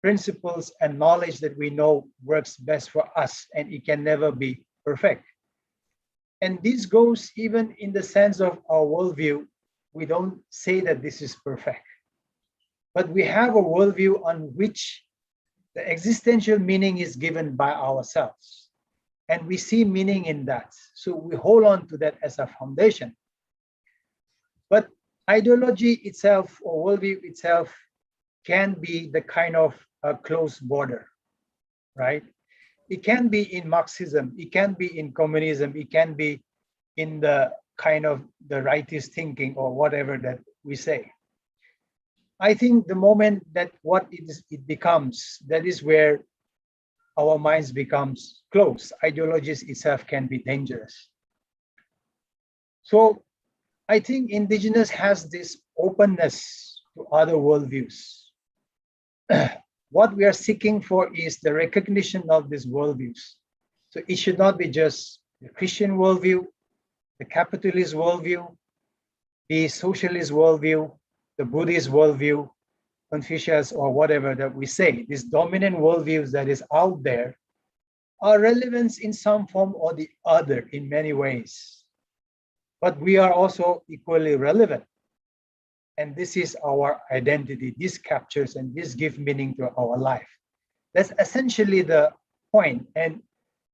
principles and knowledge that we know works best for us, and it can never be perfect. And this goes even in the sense of our worldview. We don't say that this is perfect, but we have a worldview on which the existential meaning is given by ourselves. And we see meaning in that. So we hold on to that as a foundation. But ideology itself or worldview itself can be the kind of a closed border, right? It can be in Marxism, it can be in communism, it can be in the kind of the rightist thinking or whatever that we say. I think the moment that it becomes, that is where our minds becomes closed. Ideologies itself can be dangerous. So I think indigenous has this openness to other worldviews. What we are seeking for is the recognition of these worldviews. So it should not be just the Christian worldview, the capitalist worldview, the socialist worldview, the Buddhist worldview, Confucius, or whatever that we say. These dominant worldviews that is out there are relevant in some form or the other in many ways. But we are also equally relevant. And this is our identity. This captures and this gives meaning to our life. That's essentially the point. And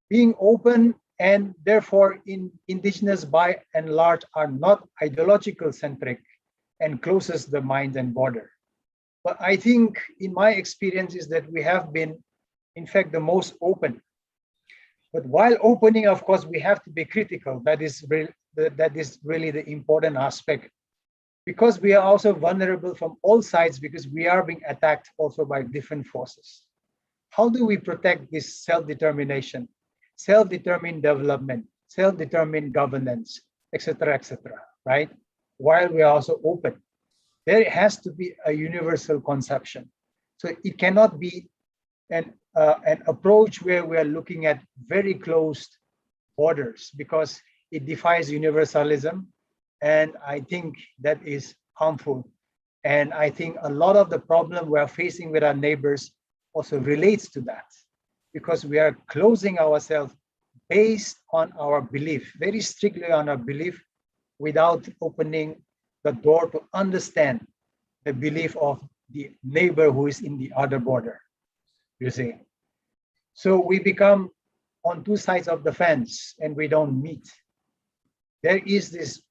being open and therefore indigenous by and large are not ideological centric and closes the mind and border. But But I think in my experience is that we have been, in fact, the most open. But while opening, of course, we have to be critical. That is really the important aspect, because we are also vulnerable from all sides, because we are being attacked also by different forces. How do we protect this self-determination, self-determined development, self-determined governance, etc., right? While we are also open, there has to be a universal conception. So it cannot be an approach where we are looking at very closed borders, because it defies universalism, and I think that is harmful. And I think a lot of the problem we are facing with our neighbors also relates to that, because we are closing ourselves based on our belief, very strictly on our belief, without opening the door to understand the belief of the neighbor who is in the other border, you see. So we become on two sides of the fence and we don't meet. There is this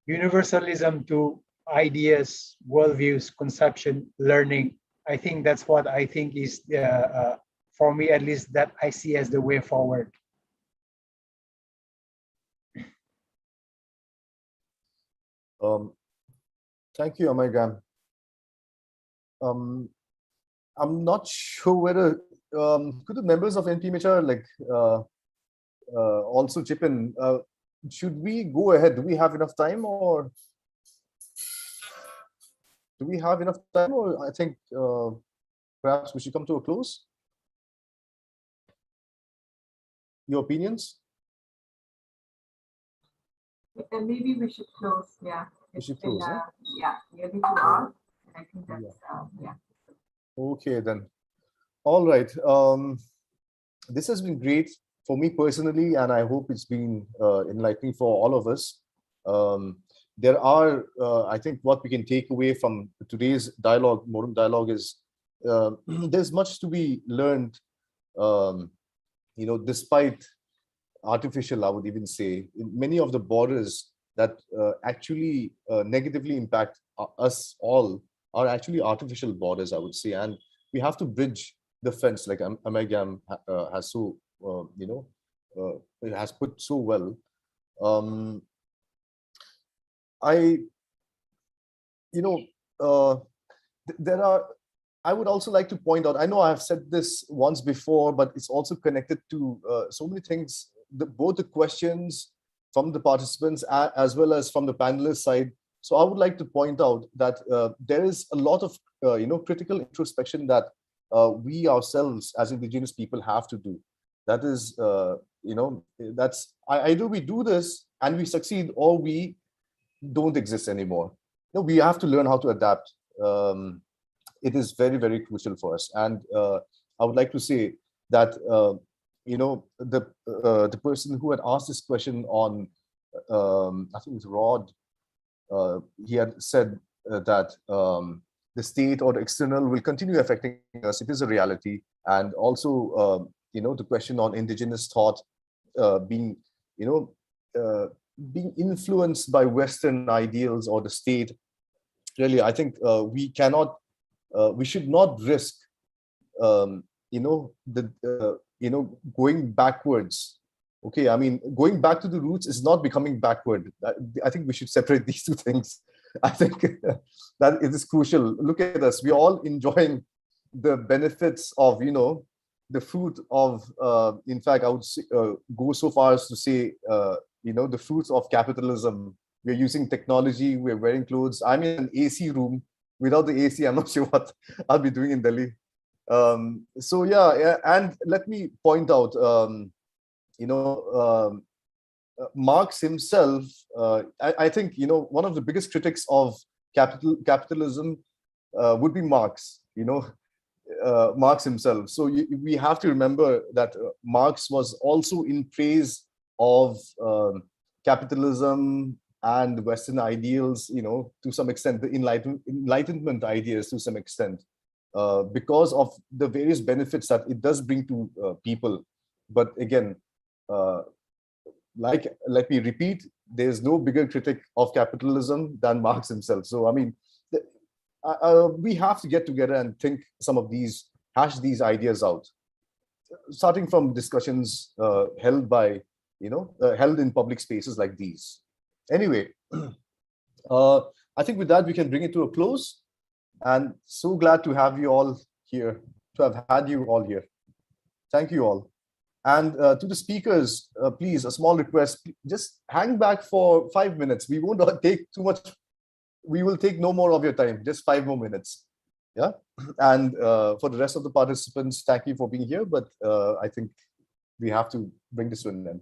universalism to ideas, worldviews, conception, learning. I think that's what I think is, for me at least, that I see as the way forward. Thank you, Amargam. I'm not sure whether could the members of NPMHR also chip in. Should we go ahead? Do we have enough time, or I think perhaps we should come to a close? Your opinions? And maybe we should close, yeah. We should close, huh? Yeah, nearly 2 hours. And I think that's, yeah. Okay, then. All right. This has been great for me personally, and I hope it's been enlightening for all of us. There are, I think, what we can take away from today's dialogue, Morung Dialogue, is there's much to be learned, despite artificial, I would even say, many of the borders that actually negatively impact us all are actually artificial borders, I would say. And we have to bridge the fence, like Amargam has so, has put so well. There are, I would also like to point out, I know I've said this once before, but it's also connected to so many things, both the questions from the participants as well as from the panelist side. So I would like to point out that there is a lot of, critical introspection that we ourselves as Indigenous people have to do. That is, that's either we do this and we succeed, or we don't exist anymore. We have to learn how to adapt. It is very, very crucial for us. And I would like to say that, the person who had asked this question on, I think it was Rod, he had said that the state or the external will continue affecting us. It is a reality. And also, the question on indigenous thought being influenced by Western ideals or the state. Really, I think we should not risk, going backwards. Okay, I mean, going back to the roots is not becoming backward. I think we should separate these two things. I think that it is crucial. Look at us. We're all enjoying the benefits of, the fruit of, in fact, I would say, go so far as to say, the fruits of capitalism. We're using technology, we're wearing clothes. I'm in an AC room. Without the AC, I'm not sure what I'll be doing in Delhi. So yeah, and let me point out, Marx himself, I think, one of the biggest critics of capitalism would be Marx, Marx himself. So we have to remember that Marx was also in praise of capitalism and Western ideals, to some extent, the Enlightenment ideas to some extent, because of the various benefits that it does bring to people. But again, let me repeat, there's no bigger critic of capitalism than Marx himself. So, I mean, we have to get together and think some of these, hash these ideas out, starting from discussions held by, held in public spaces like these. Anyway, I think with that, we can bring it to a close. And so glad to have you all here, to have had you all here. Thank you all. And to the speakers, please, a small request, just hang back for 5 minutes. We won't take too much. We will take no more of your time, just 5 more minutes. Yeah. And for the rest of the participants, thank you for being here. But I think we have to bring this to an end.